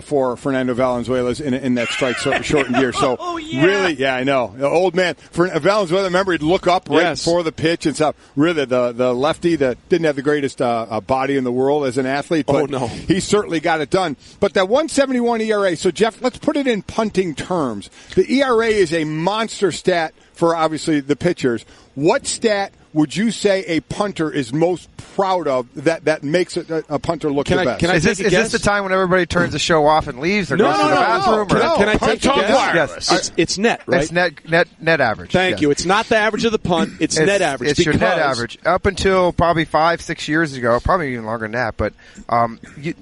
for Fernando Valenzuela's in that strike-shortened year. So really, yeah, I know. The old man. For Valenzuela, remember, he'd look up right before the pitch and stuff. Really, the lefty that didn't have the greatest body in the world as an athlete, but he certainly got it done. But that 171 ERA, so Jeff, let's put it in punting terms. The ERA is a monster stat for, obviously, the pitchers. What stat would you say a punter is most proud of that makes a punter look the best? Is this the time when everybody turns the show off and leaves or goes to the bathroom? Can I take a guess? Yes. It's net, right? It's net average. Thank you. It's not the average of the punt. It's net average. It's your net average. Up until probably 5-6 years ago, probably even longer than that, but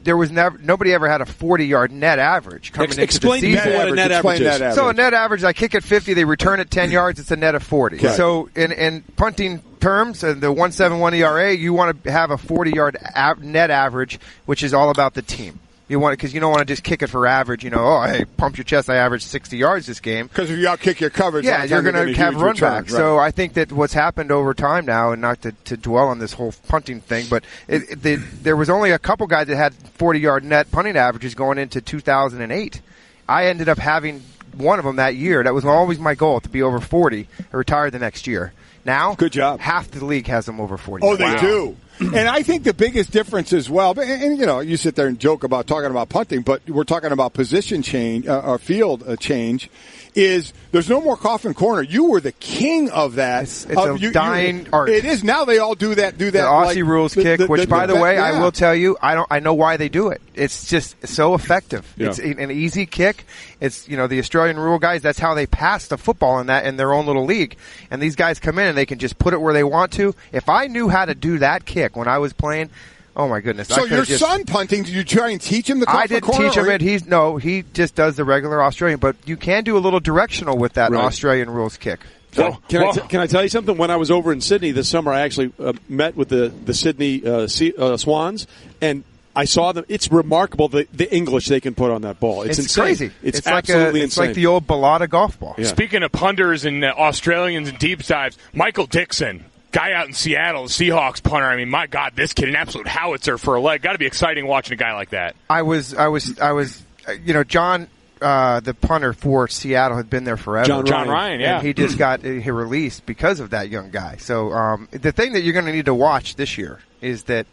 there was nobody ever had a 40-yard net average coming into the season. Explain what a net average is. So a net average, I kick at 50, they return at 10 yards, it's a net of 40. Okay. So in punting terms, the 171 ERA, you want to have a 40-yard net average, which is all about the team. You want it because you don't want to just kick it for average. Hey, pump your chest. I averaged 60 yards this game. Because if you outkick your coverage, you're going to have run back. Right. So I think that what's happened over time now, and not to dwell on this whole punting thing, but there was only a couple guys that had 40-yard net punting averages going into 2008. I ended up having one of them that year. That was always my goal, to be over 40. I retired the next year. Now, good job. Half the league has them over 40. Oh, they do. And I think the biggest difference as well, and you sit there and joke about talking about punting, but we're talking about position change, or field change, is there's no more coffin corner. You were the king of that. It's a dying art. It is. Now they all do that. The Aussie rules kick, which, by the way, I will tell you, I know why they do it. It's just so effective. Yeah. It's an easy kick. It's, the Australian rule guys, that's how they pass the football in their own little league. And these guys come in and they can just put it where they want to. If I knew how to do that kick when I was playing, oh my goodness! So your son punting? Did you try and teach him the coffin corner? I didn't teach him it. He just does the regular Australian. But you can do a little directional with that Australian rules kick. Can I tell you something? When I was over in Sydney this summer, I actually met with the Sydney Swans, and I saw them. It's remarkable the English they can put on that ball. It's insane. Crazy. It's absolutely insane. It's like the old Bellata golf ball. Yeah. Speaking of punters and Australians and deep dives, Michael Dixon, guy out in Seattle, the Seahawks punter. I mean, my God, this kid, an absolute howitzer for a leg. Got to be exciting watching a guy like that. I was. John, the punter for Seattle, had been there forever. John Ryan, yeah. And he just got released because of that young guy. So the thing that you're going to need to watch this year is that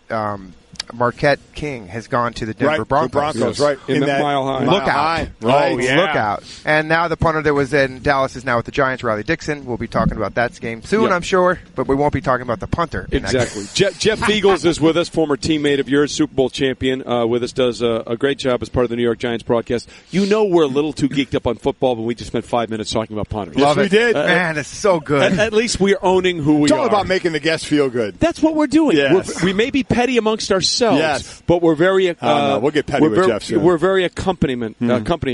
Marquette King has gone to the Denver Broncos. The Broncos, right. In that Mile High. Look out. Right. Oh, yeah. Look out. And now the punter that was in Dallas is now with the Giants, Riley Dixon. We'll be talking about that game soon, I'm sure, but we won't be talking about the punter. Exactly. Jeff Feagles is with us, former teammate of yours, Super Bowl champion, with us, does a great job as part of the New York Giants broadcast. We're a little too geeked up on football, but we just spent 5 minutes talking about punters. Love it. We did. Man, it's so good. At least we're owning who we are. It's all about making the guests feel good. That's what we're doing. Yes. We may be petty amongst ourselves, but we're very we'll get petty with Jeff soon. We're very accompanying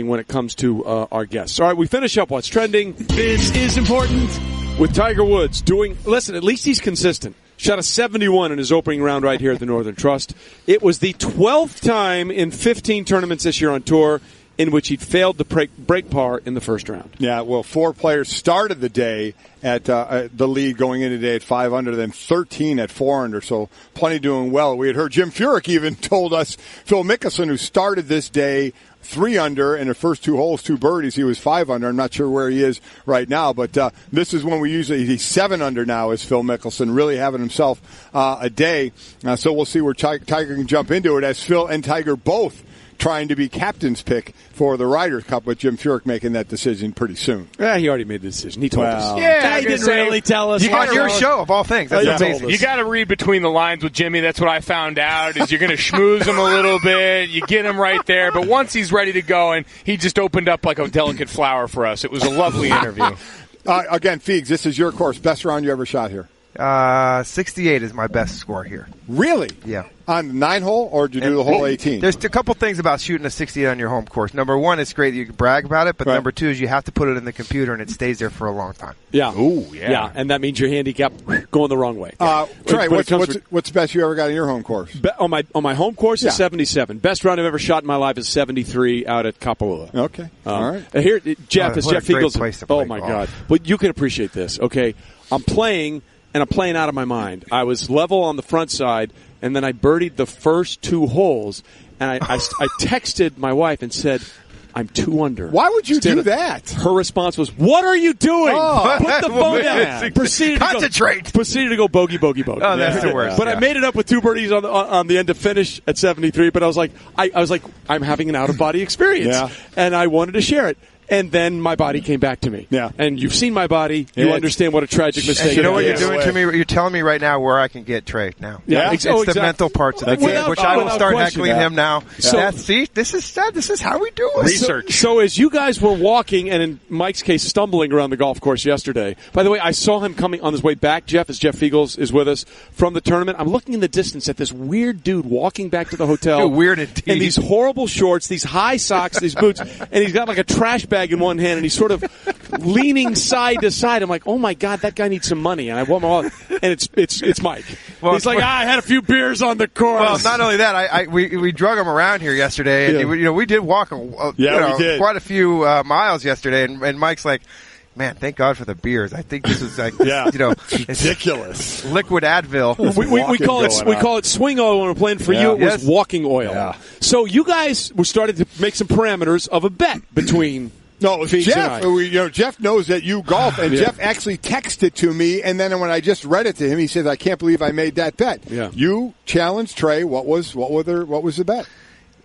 when it comes to our guests. All right, we finish up what's trending. This is important with Tiger Woods listen, at least he's consistent. Shot a 71 in his opening round right here at the Northern Trust. It was the 12th time in 15 tournaments this year on tour in which he failed to break par in the first round. Yeah, well, 4 players started the day at the lead going in today at 5 under, then 13 at 4 under, so plenty doing well. We had heard Jim Furyk even told us Phil Mickelson, who started this day 3 under, and the first 2 holes, 2 birdies, he was 5 under. I'm not sure where he is right now, but this is when he's 7 under now is Phil Mickelson, really having himself a day. So we'll see where Tiger can jump into it, as Phil and Tiger both trying to be captain's pick for the Ryder Cup, with Jim Furyk making that decision pretty soon. Yeah, he already made the decision. He told us. Yeah, he didn't really tell us. On your show, of all things. That's amazing. You got to read between the lines with Jimmy. That's what I found out, is you're going to schmooze him a little bit. You get him right there. But once he's ready to go, and he just opened up like a delicate flower for us. It was a lovely interview. Again, Feegs, this is your course. Best round you ever shot here? 68 is my best score here. Really? Yeah. On the 9-hole, or did you do the whole 18? There's a couple things about shooting a 68 on your home course. Number one, it's great that you can brag about it, but number two is you have to put it in the computer and it stays there for a long time. Yeah. Ooh, yeah. Yeah, and that means your handicap going the wrong way. Trey, what's the best you ever got on your home course? On my home course is 77. Best round I've ever shot in my life is 73 out at Kapalua. Okay. All right. Here, Jeff what Jeff a great Eagles. place to play Oh my golf. God! But you can appreciate this. Okay, I'm playing out of my mind. I was level on the front side, and then I birdied the first 2 holes, and I texted my wife and said, I'm 2 under. Why would you do that? Her response was, "What are you doing? Put the phone down." Proceeded to go bogey, bogey, bogey. Oh, that's the worst. But I made it up with 2 birdies on the end to finish at 73. But I was like, I'm having an out of body experience, and I wanted to share it. And then my body came back to me. Yeah. And you've seen my body. You understand what a tragic mistake it is. You know what you're doing to me? You're telling me right now where I can get Trey now. Yeah. It's the mental parts of the game, which I will start heckling him now. So, see, this is how we do it. Research. So as you guys were walking, and in Mike's case, stumbling around the golf course yesterday, by the way, I saw him coming on his way back, Jeff Eagles is with us from the tournament. I'm looking in the distance at this weird dude walking back to the hotel. Weird indeed. In these horrible shorts, these high socks, these boots, and he's got like a trash bag in one hand, and he's sort of leaning side to side. I'm like, oh my God, that guy needs some money. And I want my wallet, and it's Mike. Well, he's like, I had a few beers on the course. Well, not only that, we drug him around here yesterday, and we did walk we did quite a few miles yesterday, and Mike's like, man, thank God for the beers. I think this is like, ridiculous. Liquid Advil. We call it swing oil when we're playing. For you, it was walking oil. Yeah. So you guys were starting to make some parameters of a bet between. No, it was Jeff. Jeff knows that you golf, and Jeff actually texted to me, and then when I just read it to him, he says, "I can't believe I made that bet." Yeah. You challenged Trey. What was the bet?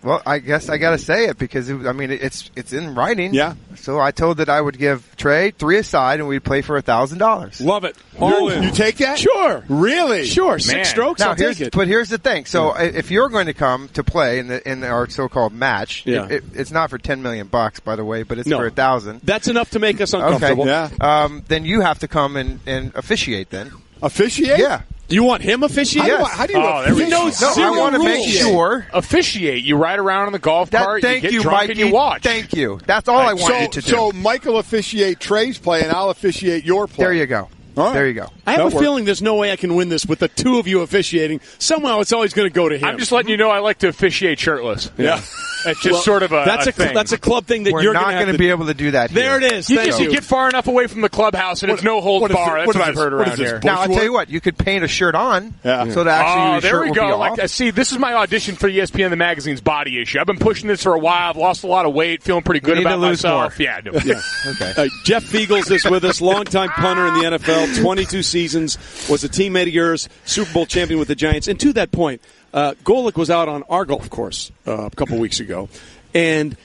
Well, I guess I got to say it because it's in writing. Yeah. So I told that I would give Trey 3 aside, and we'd play for $1,000. Love it. All in. You take that? Sure. Really? Sure. 6 strokes. Now, I'll take it. But here's the thing. So if you're going to come to play in our so-called match, it's not for $10 million, by the way, but it's for $1,000. That's enough to make us uncomfortable. Okay. Yeah. Then you have to come and officiate. Then officiate? Yeah. You want him officiate? Yes. How do you officiate? I want to make sure. Officiate. You ride around on the golf cart, you get drunk, Mikey, and you watch. Thank you. That's all I want you to do. So Michael officiate Trey's play, and I'll officiate your play. There you go. Right. There you go. I have a feeling there's no way I can win this with the 2 of you officiating. Somehow it's always going to go to him. I'm just letting you know I like to officiate shirtless. Yeah. It's just sort of a thing. That's a club thing that We're you're not going to be able to do that here. There it is. You get far enough away from the clubhouse and it's no holds bar. That's what I've heard around here. Now, I'll tell you what. You could paint a shirt on so that actually your there we shirt go. will be off. See, this is my audition for ESPN the magazine's body issue. I've been pushing this for a while. I've lost a lot of weight, feeling pretty good about myself. More. Yeah. Okay. Jeff Eagles is with us, longtime punter in the NFL, 22 seasons, was a teammate of yours, Super Bowl champion with the Giants. And to that point, Golic was out on our golf course a couple weeks ago, and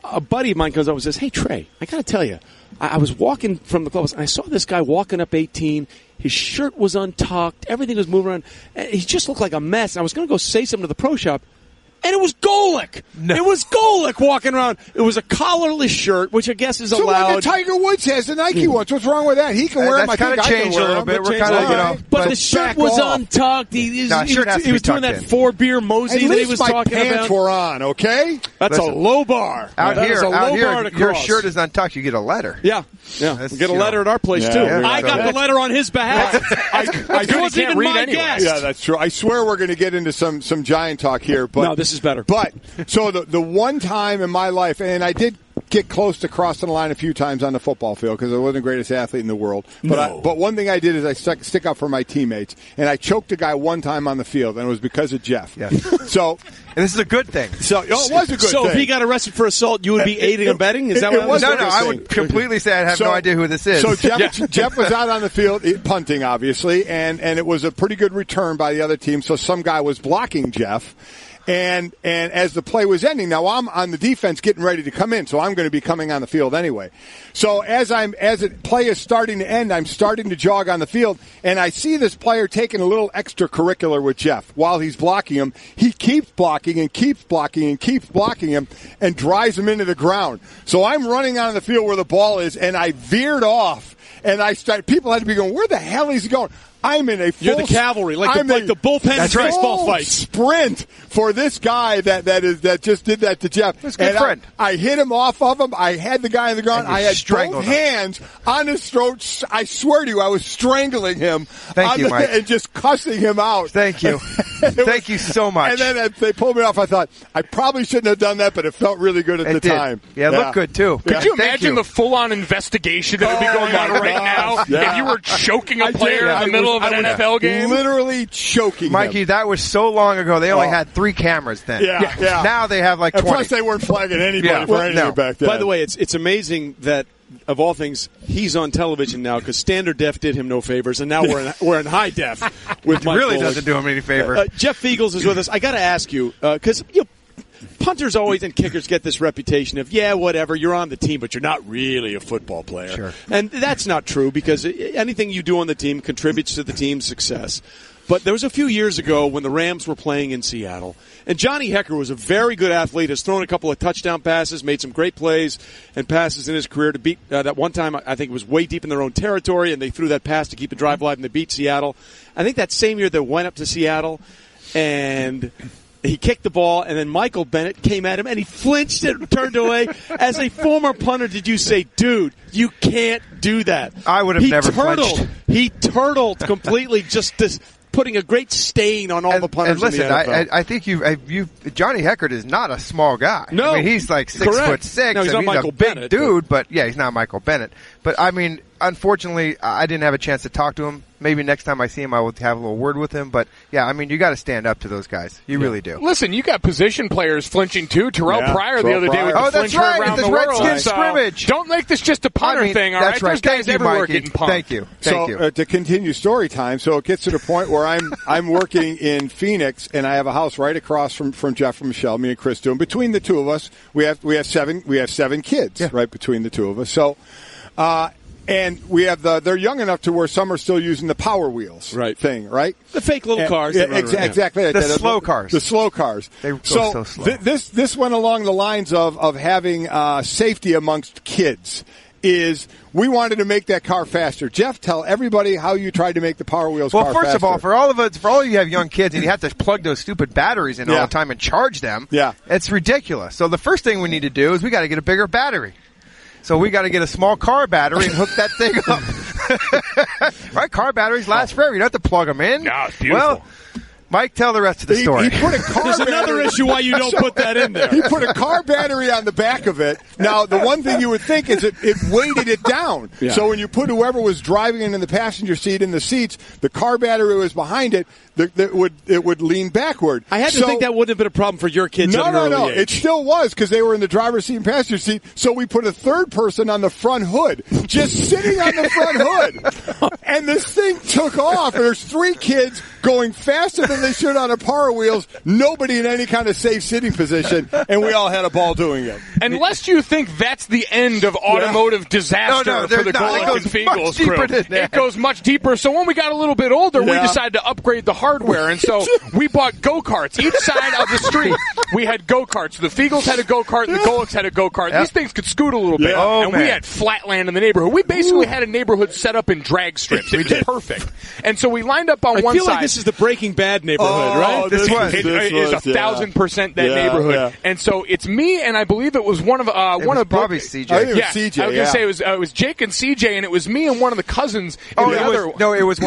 a buddy of mine comes up and says, "Hey, Trey, I got to tell you, I was walking from the clubhouse, and I saw this guy walking up 18. His shirt was untucked. Everything was moving around. He just looked like a mess. And I was going to go say something to the pro shop, and it was Golic. No. It was Golic walking around. It was a collarless shirt, which I guess is allowed. So like Tiger Woods has the Nike ones. What's wrong with that? He can wear them. I kind of changed a little bit. We're kind of, but the shirt was untucked. He was doing that 4-beer mosey that he was talking about. At least my pants were on, okay? That's a low bar. Out here, your shirt is untucked. You get a letter. Yeah. We get a letter at our place, too. I got the letter on his behalf. It wasn't even my guest. Yeah, that's true. I swear we're going to get into some Giant talk here. But no, this is better. But so the one time in my life, and I did get close to crossing the line a few times on the football field because I wasn't the greatest athlete in the world. But one thing I did is I stick up for my teammates, and I choked a guy one time on the field, and it was because of Jeff. Yes. And this is a good thing. So it was a good thing. So if he got arrested for assault, you would be aiding and abetting? Is that what it was? No, I would completely say I have no idea who this is. So Jeff was out on the field punting, obviously, and it was a pretty good return by the other team. So some guy was blocking Jeff. And as the play was ending, now I'm on the defense getting ready to come in, so I'm going to be coming on the field anyway. So as the play is starting to end, I'm starting to jog on the field, and I see this player taking a little extracurricular with Jeff while he's blocking him. He keeps blocking and keeps blocking and keeps blocking him and drives him into the ground. So I'm running on the field where the ball is, and I veered off. And people had to be going, where the hell is he going? I'm in a full... You're the cavalry, like the bullpen baseball fight. Sprint for this guy that just did that to Jeff. That's a good friend. I hit him off of him. I had the guy on the ground. I had both hands on his throat. I swear to you, I was strangling him. Thank you, Mike. And just cussing him out. Thank you. Thank you so much. And then they pulled me off. I thought, I probably shouldn't have done that, but it felt really good at the time. Yeah, it looked good, too. Could you imagine the full-on investigation that would be going on right now if you were choking a player in the middle of an NFL game? Literally choking Mikey, him. that was so long ago. They only had 3 cameras then. Yeah. Now they have like 20. And plus, they weren't flagging anybody for anything back then. By the way, it's amazing that, of all things, he's on television now because standard def did him no favors, and now we're in high def with Mike really Golic. doesn't do him any favor. Jeff Feagles is with us. I got to ask you because punters always and kickers get this reputation of whatever, you're on the team, but you're not really a football player. Sure. And that's not true because anything you do on the team contributes to the team's success. But there was a few years ago when the Rams were playing in Seattle, and Johnny Hekker was a very good athlete, has thrown a couple of touchdown passes, made some great plays and passes in his career to beat that one time. I think it was way deep in their own territory, and they threw that pass to keep the drive alive, and they beat Seattle. I think that same year they went up to Seattle, and he kicked the ball, and then Michael Bennett came at him, and he flinched and turned away. As a former punter, did you say, dude, you can't do that? I would have never flinched. He turtled completely just to putting a great stain on all the punters and listen, in the NFL. I think Johnny Hekker is not a small guy. No. I mean, he's like 6'6". No, he's not Michael a big Bennett, dude, but he's not Michael Bennett. But I mean, unfortunately, I didn't have a chance to talk to him. Maybe next time I see him, I will have a little word with him. But yeah, I mean, you got to stand up to those guys. You really do. Listen, you got position players flinching too. Terrell Pryor the other day with the flincher around the world. Redskins scrimmage. Don't make this just a punter thing. All right, there's guys everywhere getting punked. Thank you. To continue story time, so it gets to the point where I'm working in Phoenix, and I have a house right across from Jeff and Michelle. Me and Chris do. And between the two of us, we have 7 kids right between the two of us. So. And we have they're young enough to where some are still using the Power Wheels thing, right? The fake little cars. Exactly. The slow cars. The slow cars. They go so slow. This went along the lines of having safety amongst kids. We wanted to make that car faster. Jeff, tell everybody how you tried to make the Power Wheels car faster. Well, first of all, for all of you have young kids and you have to plug those stupid batteries in all the time and charge them, it's ridiculous. So the first thing we need to do is we got to get a bigger battery. So we got to get a small car battery and hook that thing up. Right? Car batteries last forever. You don't have to plug them in. Yeah, it's beautiful. Well, Mike, tell the rest of the story. He put a car There's another issue why you don't put that in there. He put a car battery on the back of it. Now, the one thing you would think is it weighted it down. Yeah. So when you put whoever was driving in the passenger seat in the seats, the car battery was behind it, it would lean backward. I had to think that wouldn't have been a problem for your kids at an early age. It still was because they were in the driver's seat and passenger seat. So we put a third person on the front hood, just sitting on the front hood. And this thing took off. And there's 3 kids going faster than they should on a Power Wheels, nobody in any kind of safe sitting position, and we all had a ball doing it. And lest you think that's the end of automotive disaster for the Golic and Feagles crew. It goes much deeper. So when we got a little bit older, we decided to upgrade the hardware, and so we bought go-karts. Each side of the street, we had go-karts. The Feagles had a go-kart, and the Golics had a go-kart. These things could scoot a little bit, we had flat land in the neighborhood. We basically had a neighborhood set up in drag strips. It was perfect. And so we lined up on one side. I feel like this is the Breaking Bad neighborhood, right? This is 1,000% that neighborhood. Yeah. And so it's me, and I believe it was one of probably CJ. I think it was CJ. I was going to say it was Jake and CJ, and it was me and one of the cousins. It was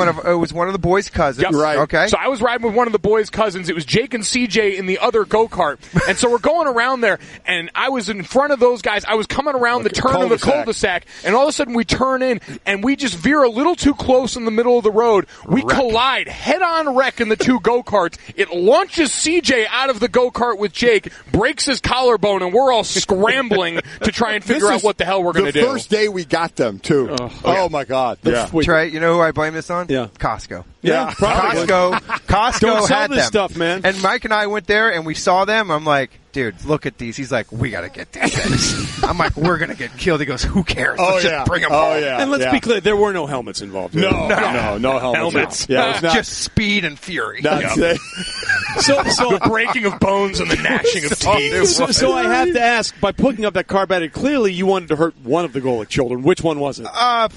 one of the boys' cousins. Yep. Right. Okay. So I was riding with one of the boys' cousins. It was Jake and CJ in the other go-kart. And so we're going around there, and I was in front of those guys. I was coming around the turn of the cul-de-sac, and all of a sudden we turn in, and we just veer a little too close in the middle of the road. We collide head-on wreck in the 2 go-karts. It launches CJ out of the go-kart with Jake, breaks his collarbone, and we're all scrambling to try and figure out what the hell we're going to do. The first day we got them, too. Oh my God. Trey, you know who I blame this on? Yeah. Costco. Yeah, probably. Costco Don't sell had this them. stuff, man. And Mike and I went there and we saw them. I'm like, dude, look at these. He's like, we got to get these things. I'm like, we're going to get killed. He goes, who cares? Let's just bring them all. And let's be clear, there were no helmets involved. No helmets. Yeah, just speed and fury. That's it. So the breaking of bones and the gnashing of teeth. So I have to ask, by putting up that car battery, clearly you wanted to hurt one of the Golic children. Which one was it?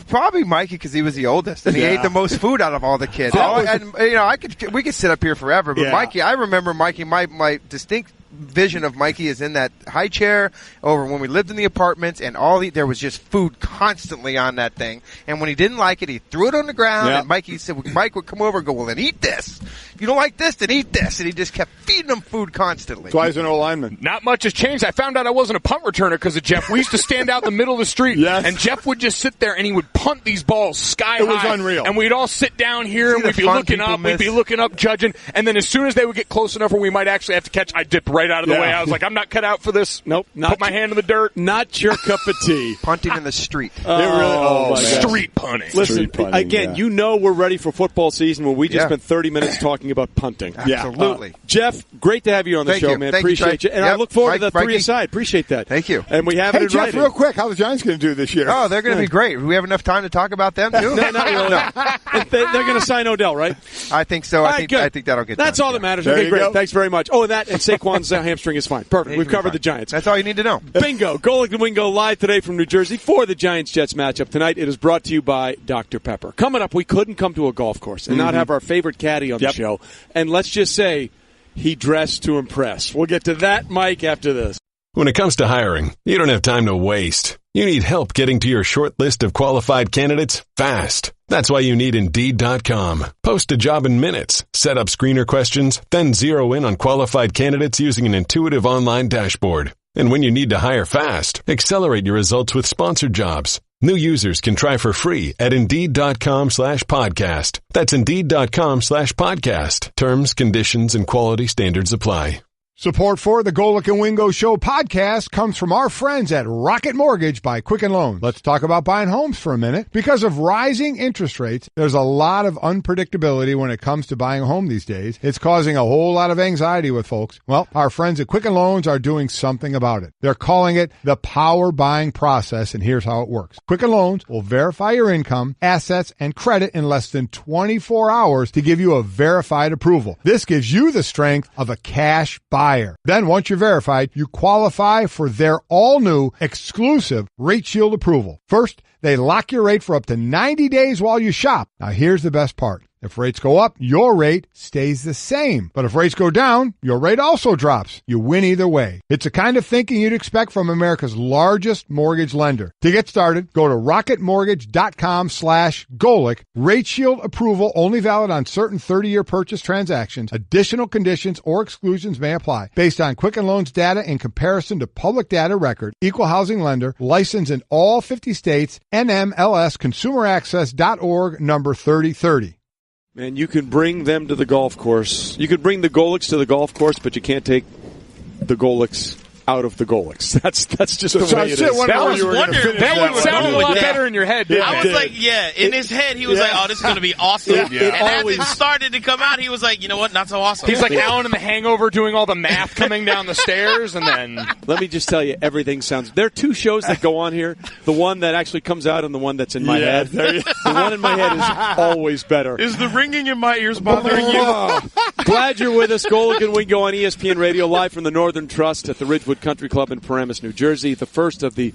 Probably Mikey, because he was the oldest and he ate the most food out of all the kids. We could sit up here forever, but Mikey, I remember Mikey. My distinct vision of Mikey is in that high chair over when we lived in the apartments, and there was just food constantly on that thing. And when he didn't like it, he threw it on the ground. And Mike would come over and go, well, then eat this. If you don't like this, then eat this. And he just kept feeding him food constantly. That's why he's an lineman. Not much has changed. I found out I wasn't a punt returner because of Jeff. We used to stand out in the middle of the street, and Jeff would just sit there and he would punt these balls sky high. It was unreal. And we'd all sit down here and we'd be looking up, judging. And then as soon as they would get close enough where we might actually have to catch, I dipped right out of the way. I was like, I'm not cut out for this. Nope. Put my hand in the dirt. Not your cup of tea. Punting in the street. Street punting. Listen, again, you know we're ready for football season when we just spent 30 minutes talking about punting. Absolutely. Jeff, great to have you on the show, man. Appreciate you. And I look forward to the three-a-side. Appreciate that. Thank you. And we have it in Jeff, writing. real quick, how are the Giants going to do this year? Oh, they're going to be great. Do we have enough time to talk about them, too? No, not really. They're going to sign Odell, right? I think so. I think that'll get That's done. all that matters. There Okay, you great. go. Thanks very much. Oh, and Saquon's hamstring is fine. Perfect. We've covered the Giants. That's all you need to know. Bingo. Golic and Wingo live today from New Jersey for the Giants-Jets matchup tonight. It is brought to you by Dr. Pepper. Coming up, we couldn't come to a golf course and not have our favorite caddy on the show. And let's just say he dressed to impress. We'll get to that, Mike, after this. When it comes to hiring, you don't have time to waste. You need help getting to your short list of qualified candidates fast. That's why you need Indeed.com. Post a job in minutes, set up screener questions, then zero in on qualified candidates using an intuitive online dashboard. And when you need to hire fast, accelerate your results with sponsored jobs. New users can try for free at Indeed.com/podcast. That's Indeed.com/podcast. Terms, conditions, and quality standards apply. Support for the Golic and Wingo Show podcast comes from our friends at Rocket Mortgage by Quicken Loans. Let's talk about buying homes for a minute. Because of rising interest rates, there's a lot of unpredictability when it comes to buying a home these days. It's causing a whole lot of anxiety with folks. Well, our friends at Quicken Loans are doing something about it. They're calling it the power buying process, and here's how it works. Quicken Loans will verify your income, assets, and credit in less than 24 hours to give you a verified approval. This gives you the strength of a cash buyer. Then once you're verified, you qualify for their all-new exclusive Rate Shield approval. First, they lock your rate for up to 90 days while you shop. Now here's the best part. If rates go up, your rate stays the same. But if rates go down, your rate also drops. You win either way. It's the kind of thinking you'd expect from America's largest mortgage lender. To get started, go to rocketmortgage.com/Golic. Rate Shield approval only valid on certain 30-year purchase transactions. Additional conditions or exclusions may apply. Based on Quicken Loans data in comparison to public data record. Equal housing lender. Licensed in all 50 states. NMLSconsumeraccess.org number 3030. And you can bring them to the golf course. You could bring the Golics to the golf course, but you can't take the Golics out of the Golics. That's just the way it is. That one sounded a lot better in your head, didn't I was like, in his head, he was like, oh, this is going to be awesome. And as it started to come out, he was like, you know what, not so awesome. He's like Alan in The Hangover doing all the math coming down the stairs, and then... Let me just tell you, everything sounds... There are two shows that go on here. The one that actually comes out and the one that's in my head. The one in my head is always better. Is the ringing in my ears bothering you? Glad you're with us. Golic and Wingo on ESPN Radio, live from the Northern Trust at the Ridgewood Country Club in Paramus, New Jersey. The first of the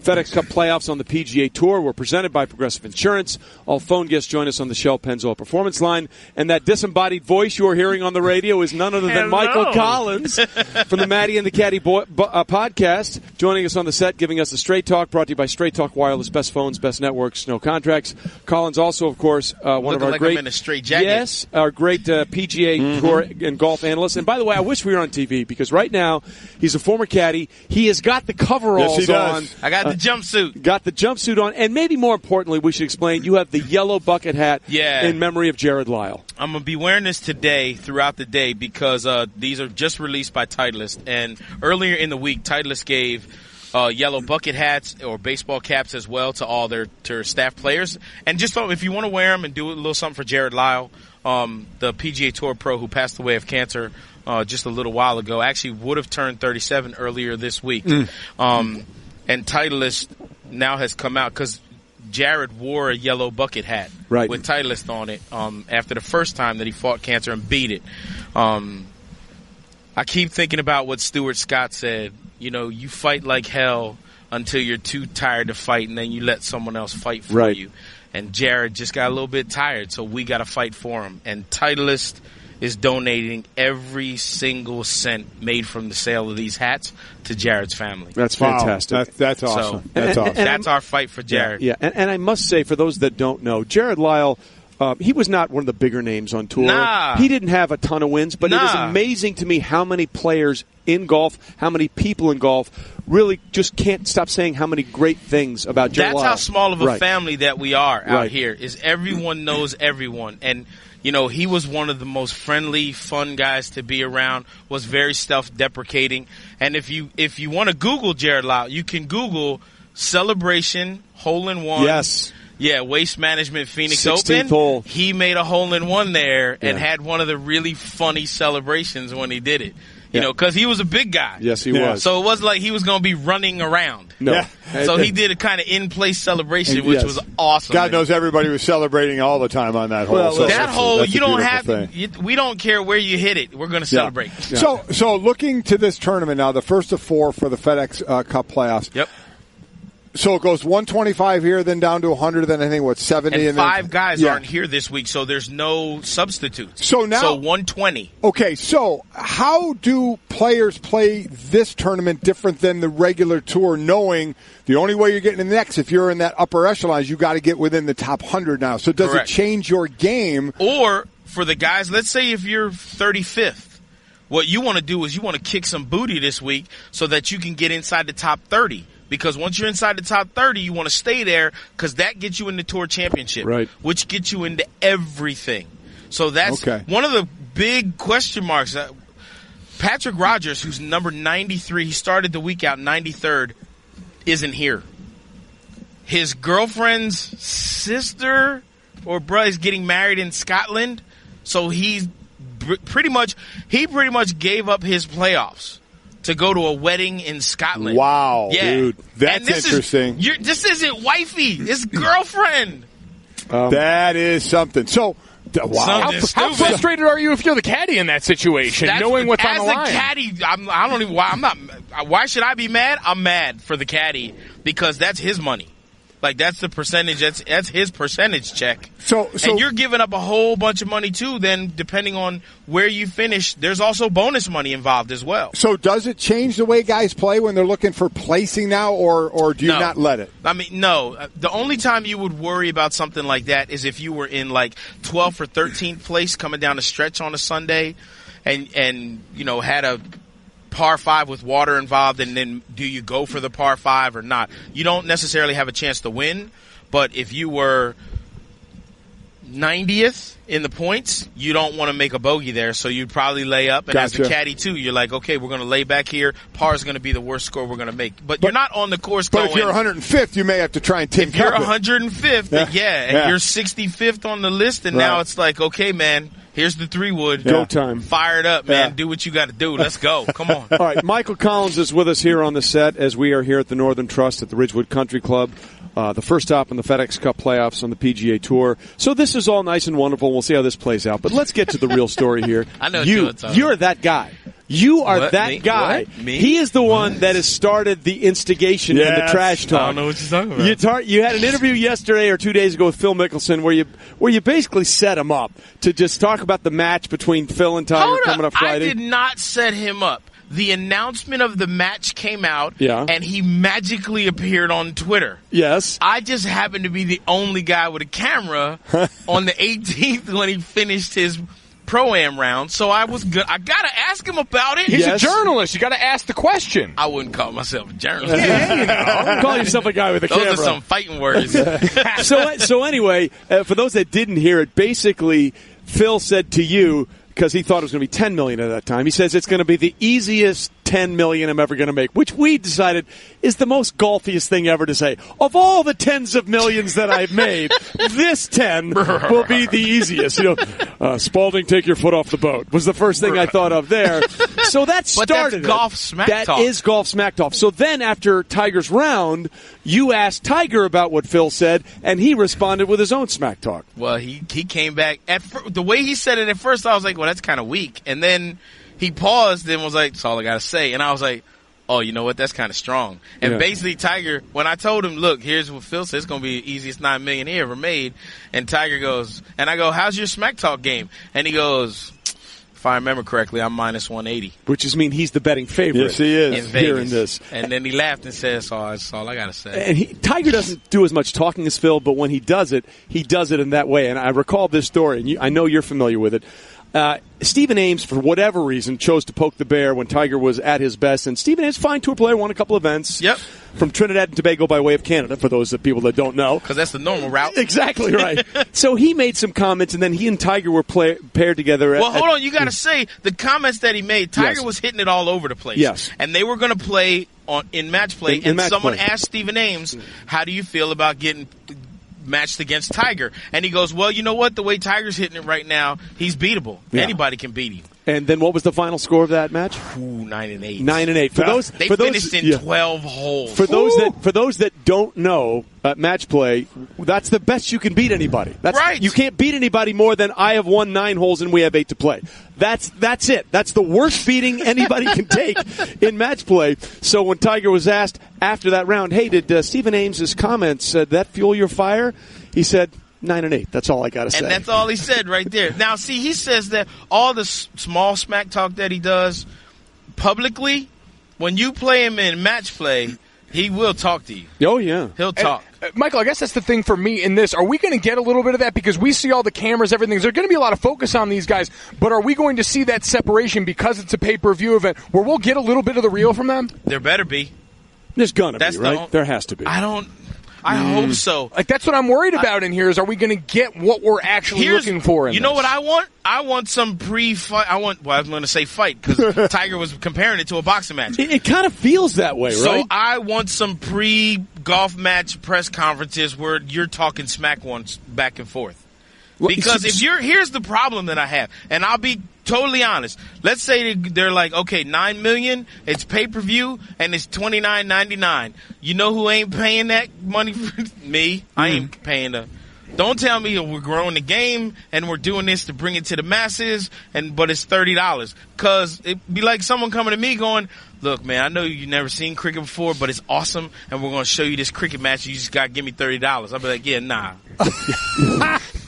FedEx Cup playoffs on the PGA Tour were presented by Progressive Insurance. All phone guests join us on the Shell Pennzoil Performance Line. And that disembodied voice you are hearing on the radio is none other than Michael Collins from the Maddie and the Caddie podcast, joining us on the set, giving us the Straight Talk, brought to you by Straight Talk Wireless, best phones, best networks, no contracts. Collins also, of course, one of our great... I'm in a straight jacket. Yes, our great PGA Tour and golf analyst. And by the way, I wish we were on TV, because right now, he's a former caddy. He has got the coveralls on. I got the jumpsuit. Got the jumpsuit on, and maybe more importantly, we should explain, you have the yellow bucket hat in memory of Jared Lyle. I'm going to be wearing this today throughout the day because these are just released by Titleist. And earlier in the week, Titleist gave yellow bucket hats or baseball caps as well to all their staff players. And just if you want to wear them and do a little something for Jared Lyle, the PGA Tour pro who passed away of cancer just a little while ago, actually would have turned 37 earlier this week. And Titleist now has come out because Jared wore a yellow bucket hat with Titleist on it after the first time that he fought cancer and beat it. I keep thinking about what Stuart Scott said. You fight like hell until you're too tired to fight, and then you let someone else fight for you. And Jared just got a little bit tired, so we got to fight for him. And Titleist is donating every single cent made from the sale of these hats to Jared's family. That's fantastic. Wow. That's awesome. That's awesome. That's our fight for Jared. Yeah. And I must say, for those that don't know, Jared Lyle, he was not one of the bigger names on tour. Nah. He didn't have a ton of wins, but it is amazing to me how many players in golf, how many people in golf really just can't stop saying how many great things about Jared Lyle. That's how small of a family that we are out here, is everyone knows everyone. And, he was one of the most friendly, fun guys to be around, was very self-deprecating. And if you want to Google Jared Lyle, you can Google celebration, hole-in-one. Yes. Yeah, Waste Management Phoenix 16th Open. Hole. He made a hole-in-one there and had one of the really funny celebrations when he did it. Because he was a big guy. Yes, he was. So it wasn't like he was going to be running around. No. Yeah. So he did a kind of in-place celebration, which was awesome. God knows everybody was celebrating all the time on that hole. Well, so that hole, you don't have. thing. We don't care where you hit it. We're going to celebrate. Yeah. So looking to this tournament now, the first of 4 for the FedEx Cup playoffs. Yep. So it goes 125 here, then down to 100, then I think 70, and 5 guys aren't here this week, so there's no substitutes. So 120. Okay, so how do players play this tournament different than the regular tour, knowing the only way you're getting in the next, if you're in that upper echelon, you got to get within the top 100 now. So does it change your game? Or for the guys, let's say if you're 35th, what you want to do is you want to kick some booty this week so that you can get inside the top 30. Because once you're inside the top 30, you want to stay there because that gets you in the Tour Championship, which gets you into everything. So that's one of the big question marks. Patrick Rogers, who's number 93, he started the week out 93rd, isn't here. His girlfriend's sister or brother is getting married in Scotland, so he pretty much gave up his playoffs to go to a wedding in Scotland. Wow, dude. That's interesting. This isn't wifey. It's girlfriend. That is something. So, wow. How frustrated are you if you're the caddy in that situation, knowing what's on the line? As a caddy, I don't even. Why should I be mad? I'm mad for the caddy because that's his money. Like, that's the percentage. That's his percentage check. So, and you're giving up a whole bunch of money, too, then, depending on where you finish. There's also bonus money involved as well. So does it change the way guys play when they're looking for placing now, or do you not let it? I mean, no. The only time you would worry about something like that is if you were in, 12th or 13th place coming down the stretch on a Sunday and had a par 5 with water involved, and then do you go for the par 5 or not? You don't necessarily have a chance to win, but if you were 90th in the points, you don't want to make a bogey there, so you'd probably lay up. And as a caddy, too, you're like, okay, we're going to lay back here. Par is going to be the worst score we're going to make. But you're not on the course going. But if you're 105th, you may have to try and take If you're 105th, and you're 65th on the list, and now it's like, okay, man, here's the 3-wood. Go time. Fire it up, man. Do what you got to do. Let's go. Come on. All right, Michael Collins is with us here on the set as we are here at the Northern Trust at the Ridgewood Country Club. The first stop in the FedEx Cup playoffs on the PGA Tour. So this is all nice and wonderful. We'll see how this plays out. But let's get to the real story here. I know you're that guy. You are that guy. What? Me? He is the one that has started the instigation and the trash talk. I don't know what you're talking about. You had an interview yesterday or 2 days ago with Phil Mickelson where you basically set him up to just talk about the match between Phil and Tiger coming up Friday. I did not set him up. The announcement of the match came out, and he magically appeared on Twitter. Yes. I just happened to be the only guy with a camera on the 18th when he finished his Pro-Am round, so I was good. I got to ask him about it. He's a journalist. You got to ask the question. I wouldn't call myself a journalist. Call yourself a guy with a camera. Those are some fighting words. So anyway, for those that didn't hear it, basically Phil said to you, because he thought it was going to be $10 million at that time, he says it's going to be the easiest $10 million I'm ever going to make, which we decided is the most golfiest thing ever to say. Of all the tens of millions that I've made, this 10 will be the easiest. Spalding, take your foot off the boat was the first thing I thought of there. So that started. But that's golf smack talk. That is golf smack talk. So then after Tiger's round, you asked Tiger about what Phil said, and he responded with his own smack talk. Well, he came back. The way he said it at first, I was like, well, that's kind of weak. And then he paused and was like, that's all I got to say. And I was like, oh, you know what? That's kind of strong. And basically, Tiger, when I told him, look, here's what Phil said, it's going to be the easiest $9 million he ever made. And Tiger goes, and I go, how's your smack talk game? And he goes, if I remember correctly, I'm minus 180. Which is mean he's the betting favorite. Yes, he is. In Vegas. Here in this. And then he laughed and said, that's all I got to say. And Tiger doesn't do as much talking as Phil, but when he does it in that way. And I recall this story, and I know you're familiar with it. Stephen Ames, for whatever reason, chose to poke the bear when Tiger was at his best. And Stephen Ames, fine tour player, won a couple events. Yep. From Trinidad and Tobago by way of Canada, for those people that don't know. Because that's the normal route. Exactly right. So he made some comments, and then he and Tiger were paired together. Well, hold on. You got to say, the comments that he made, Tiger was hitting it all over the place. Yes. And they were going to play in match play. In match someone play. asked Stephen Ames, how do you feel about getting matched against Tiger? And he goes, well, you know what? The way Tiger's hitting it right now, he's beatable. Yeah. Anybody can beat him. And then what was the final score of that match? 9-8. 9-8. They finished in 12 holes. For those that don't know match play, that's the best you can beat anybody. That's right. You can't beat anybody more than I have won 9 holes and we have 8 to play. That's it. That's the worst beating anybody can take in match play. So when Tiger was asked after that round, hey, did Stephen Ames' comments that fuel your fire? He said, 9-8. That's all I got to say. And that's all he said right there. Now, see, he says that all the small smack talk that he does publicly, when you play him in match play, he will talk to you. Oh, yeah. He'll talk. Michael, I guess that's the thing for me in this. Are we going to get a little bit of that? Because we see all the cameras, everything. There's going to be a lot of focus on these guys. But are we going to see that separation because it's a pay-per-view event where we'll get a little bit of the real from them? There better be. There's going to be, right? There has to be. I hope so. Like, that's what I'm worried about in here is, are we going to get what we're actually looking for in You know what I want? I want some pre-fight. I was going to say fight because Tiger was comparing it to a boxing match. It kind of feels that way, right? So I want some pre-golf match press conferences where you're talking smack ones back and forth. Because here's the problem that I have, and I'll be totally honest. Let's say they're like, okay, $9 million, it's pay-per-view, and it's $29.99. You know who ain't paying that money for me? I ain't paying the. Don't tell me we're growing the game and we're doing this to bring it to the masses, but it's $30. Because it'd be like someone coming to me going, look, man, I know you've never seen cricket before, but it's awesome, and we're going to show you this cricket match. You just got to give me $30. I'll be like, yeah, nah.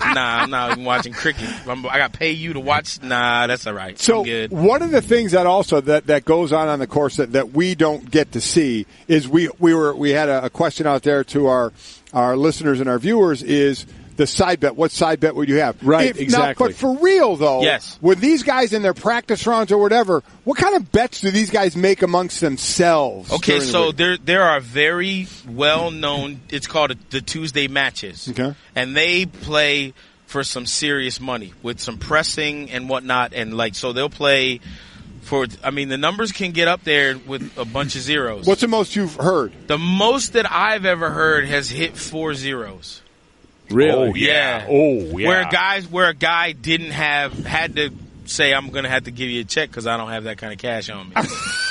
Nah, I'm not even watching cricket. I got to pay you to watch. Nah, that's all right. So I'm good. One of the things that also that goes on the course that we don't get to see is we had a question out there to our listeners and our viewers is the side bet. What side bet would you have? Right, exactly. But for real, though, yes. With these guys in their practice rounds or whatever, what kind of bets do these guys make amongst themselves? Okay, so there are very well-known, it's called the Tuesday matches. Okay. And they play for some serious money with some pressing and whatnot. And so they'll play the numbers can get up there with a bunch of zeros. What's the most you've heard? The most that I've ever heard has hit 4 zeros. Really? Oh, yeah. Oh, yeah. Where a guy had to say, I'm going to have to give you a check because I don't have that kind of cash on me.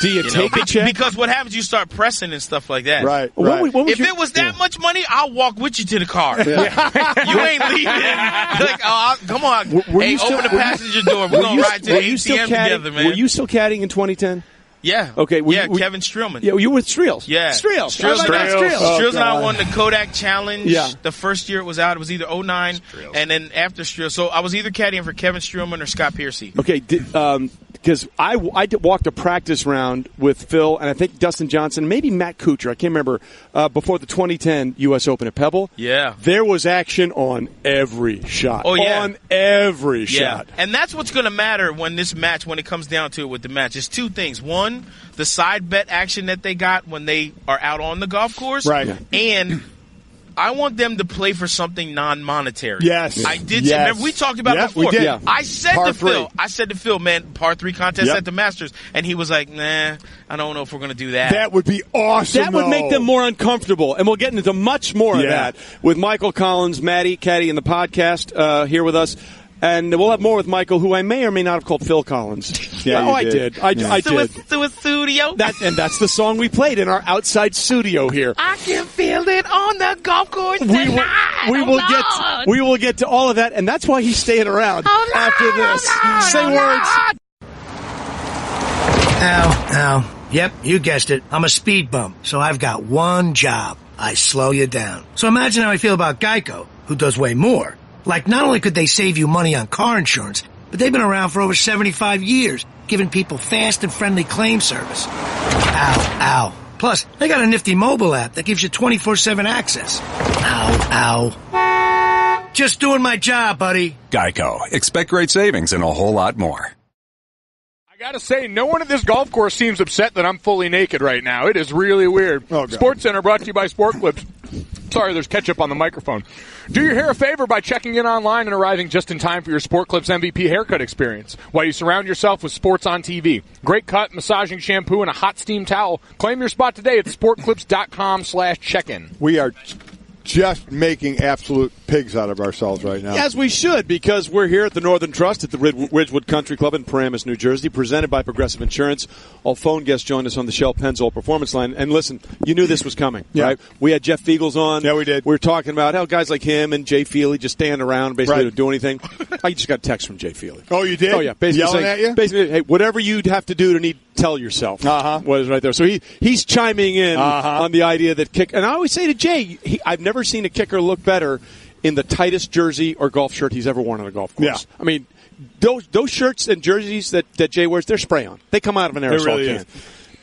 Do you take a check? Because what happens, you start pressing and stuff like that. Right. If it was that much money, I'll walk with you to the car. Yeah. You ain't leaving. Like, come on. Open the passenger door. We're going to ride to the ATM together, man. Were you still caddying in 2010? Yeah. Okay. Kevin Streelman. Yeah, you were with Streels. Yeah. Streels. Streels and I won the Kodak Challenge. Yeah. The first year it was out, it was either 2009, and then after Streels. So I was either caddying for Kevin Streelman or Scott Piercy. Okay. Because I walked a practice round with Phil and I think Dustin Johnson, maybe Matt Kuchar, I can't remember, before the 2010 U.S. Open at Pebble. Yeah. There was action on every shot. Oh, yeah. On every shot. And that's what's going to matter when it comes down to it with the match. It's 2 things. One, the side bet action that they got when they are out on the golf course. Right. And I want them to play for something non-monetary. Yes. I did. Yes. Remember, we talked about it before. We did. Yeah. I said to Phil, man, par 3 contest Yep. at the Masters. And he was like, nah, I don't know if we're going to do that. That would be awesome. That would make them more uncomfortable. And we'll get into much more of that with Michael Collins, Maddie, Caddie, and the podcast here with us. And we'll have more with Michael, who I may or may not have called Phil Collins. Yeah, I did. I did. To a studio. And that's the song we played in our outside studio here. I can feel it on the golf course tonight. We will get to all of that, and that's why he's staying around after this. Say words. Ow. Yep, you guessed it. I'm a speed bump, so I've got one job. I slow you down. So imagine how I feel about Geico, who does way more. Like, not only could they save you money on car insurance, but they've been around for over 75 years, giving people fast and friendly claim service. Ow. Plus, they got a nifty mobile app that gives you 24/7 access. Ow. Just doing my job, buddy. Geico. Expect great savings and a whole lot more. I gotta say, no one at this golf course seems upset that I'm fully naked right now. It is really weird. Oh, God. Sports Center brought to you by Sport Clips. Sorry, there's ketchup on the microphone. Do your hair a favor by checking in online and arriving just in time for your Sport Clips MVP haircut experience. While you surround yourself with sports on TV. Great cut, massaging shampoo, and a hot steam towel. Claim your spot today at sportclips.com/check-in. We are just making absolute pigs out of ourselves right now. As we should, because we're here at the Northern Trust at the Ridgewood Country Club in Paramus, New Jersey, presented by Progressive Insurance. All phone guests joined us on the Shell Pennzoil Performance Line. And listen, you knew this was coming, right? We had Jeff Fiegels on. Yeah, we did. We were talking about how guys like him and Jay Feely just stand around, basically don't do anything. I just got a text from Jay Feely. Oh, you did? Oh, yeah. Basically yelling saying, at you? Basically, hey, whatever you'd have to do to tell yourself what is right there. So he's chiming in on the idea that and I always say to Jay, I've never seen a kicker look better in the tightest jersey or golf shirt he's ever worn on a golf course. Yeah. I mean, those shirts and jerseys that Jay wears, they're spray on. They come out of an aerosol can.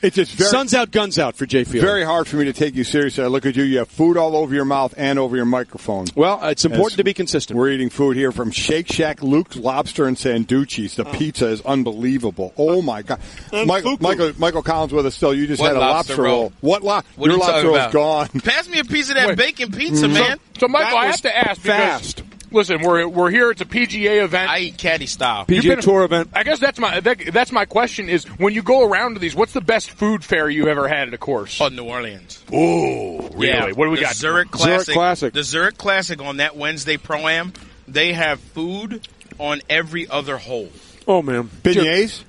It's just sun's out, guns out for Jay Field. Very hard for me to take you seriously. I look at you. You have food all over your mouth and over your microphone. Well, it's important to be consistent. We're eating food here from Shake Shack, Luke's Lobster, and Sanducci's. The pizza is unbelievable. Oh, my God. Michael Collins with us still. You just had a lobster roll. What your lobster roll is gone. Pass me a piece of that bacon pizza, man. So Michael, I have to ask because listen, we're here. It's a PGA event. I eat Caddie style. PGA Tour event. I guess that's my question is, when you go around to these, what's the best food fare you ever had at a course? Oh, New Orleans. Oh, really? Yeah. What do we got? Zurich Classic. The Zurich Classic on that Wednesday Pro-Am, they have food on every other hole. Oh, man. Beignets?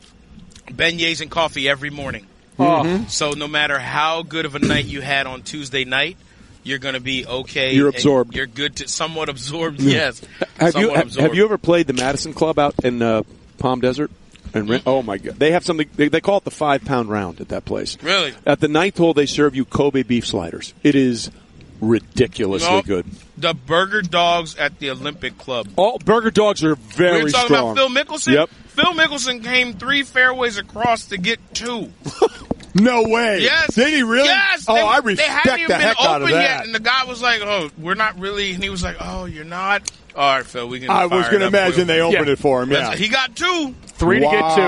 Beignets and coffee every morning. Mm-hmm. So no matter how good of a night you had on Tuesday night, you're going to be okay. You're absorbed. You're good to somewhat absorbed, yes. Have you ever played the Madison Club out in Palm Desert? And oh, my God. They have something, they call it the 5-pound round at that place. Really? At the 9th hole, they serve you Kobe beef sliders. It is ridiculously good. The burger dogs at the Olympic Club. All burger dogs are very strong. We were talking about Phil Mickelson? Yep. Phil Mickelson came 3 fairways across to get 2. No way. Yes. Did he really? Yes. I respect the heck out of that. Yet, and the guy was like, "Oh, we're not really." And he was like, "Oh, you're not." All right, Phil, we can. I was going to imagine they opened it for him. Yeah, he got 2. 3 to get 2.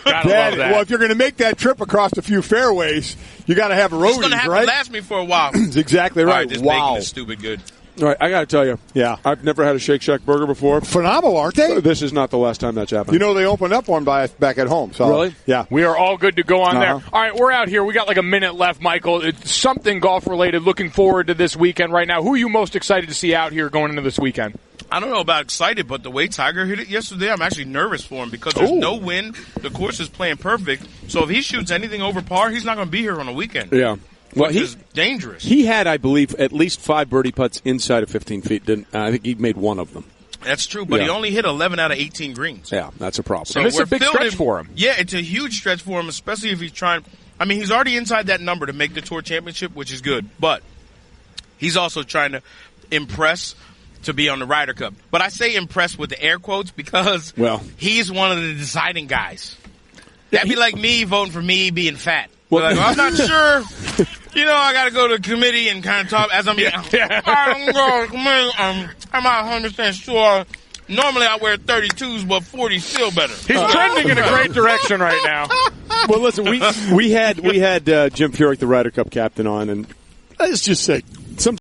Gotta love that. Well, if you're going to make that trip across a few fairways, you got to have a roadie, It's going to have to last me for a while. That's exactly right. All right, this bacon is stupid good. All right, I got to tell you. Yeah. I've never had a Shake Shack burger before. Phenomenal, aren't they? This is not the last time that's happened. You know, they opened up one back at home. So, really? Yeah. We are all good to go on there. All right, we're out here. We got like a minute left, Michael. It's something golf-related. Looking forward to this weekend right now. Who are you most excited to see out here going into this weekend? I don't know about excited, but the way Tiger hit it yesterday, I'm actually nervous for him because there's no wind. The course is playing perfect. So if he shoots anything over par, he's not going to be here on a weekend. Yeah. Well, which is dangerous. He had, I believe, at least 5 birdie putts inside of 15 feet. I think he made one of them. That's true, but he only hit 11 out of 18 greens. Yeah, that's a problem. So it's a big stretch for him. Yeah, it's a huge stretch for him, especially if he's trying. I mean, he's already inside that number to make the Tour Championship, which is good. But he's also trying to impress to be on the Ryder Cup. But I say impress with the air quotes because he's one of the deciding guys. That'd be like me voting for me being fat. Well, like, I'm not sure. You know, I got to go to the committee and kind of talk as I'm. I'm going to committee. I'm not 100% sure. Normally I wear 32s, but 40's still better. He's trending in a great direction right now. Well, listen, we had Jim Furyk, the Ryder Cup captain, on, and let's just say some.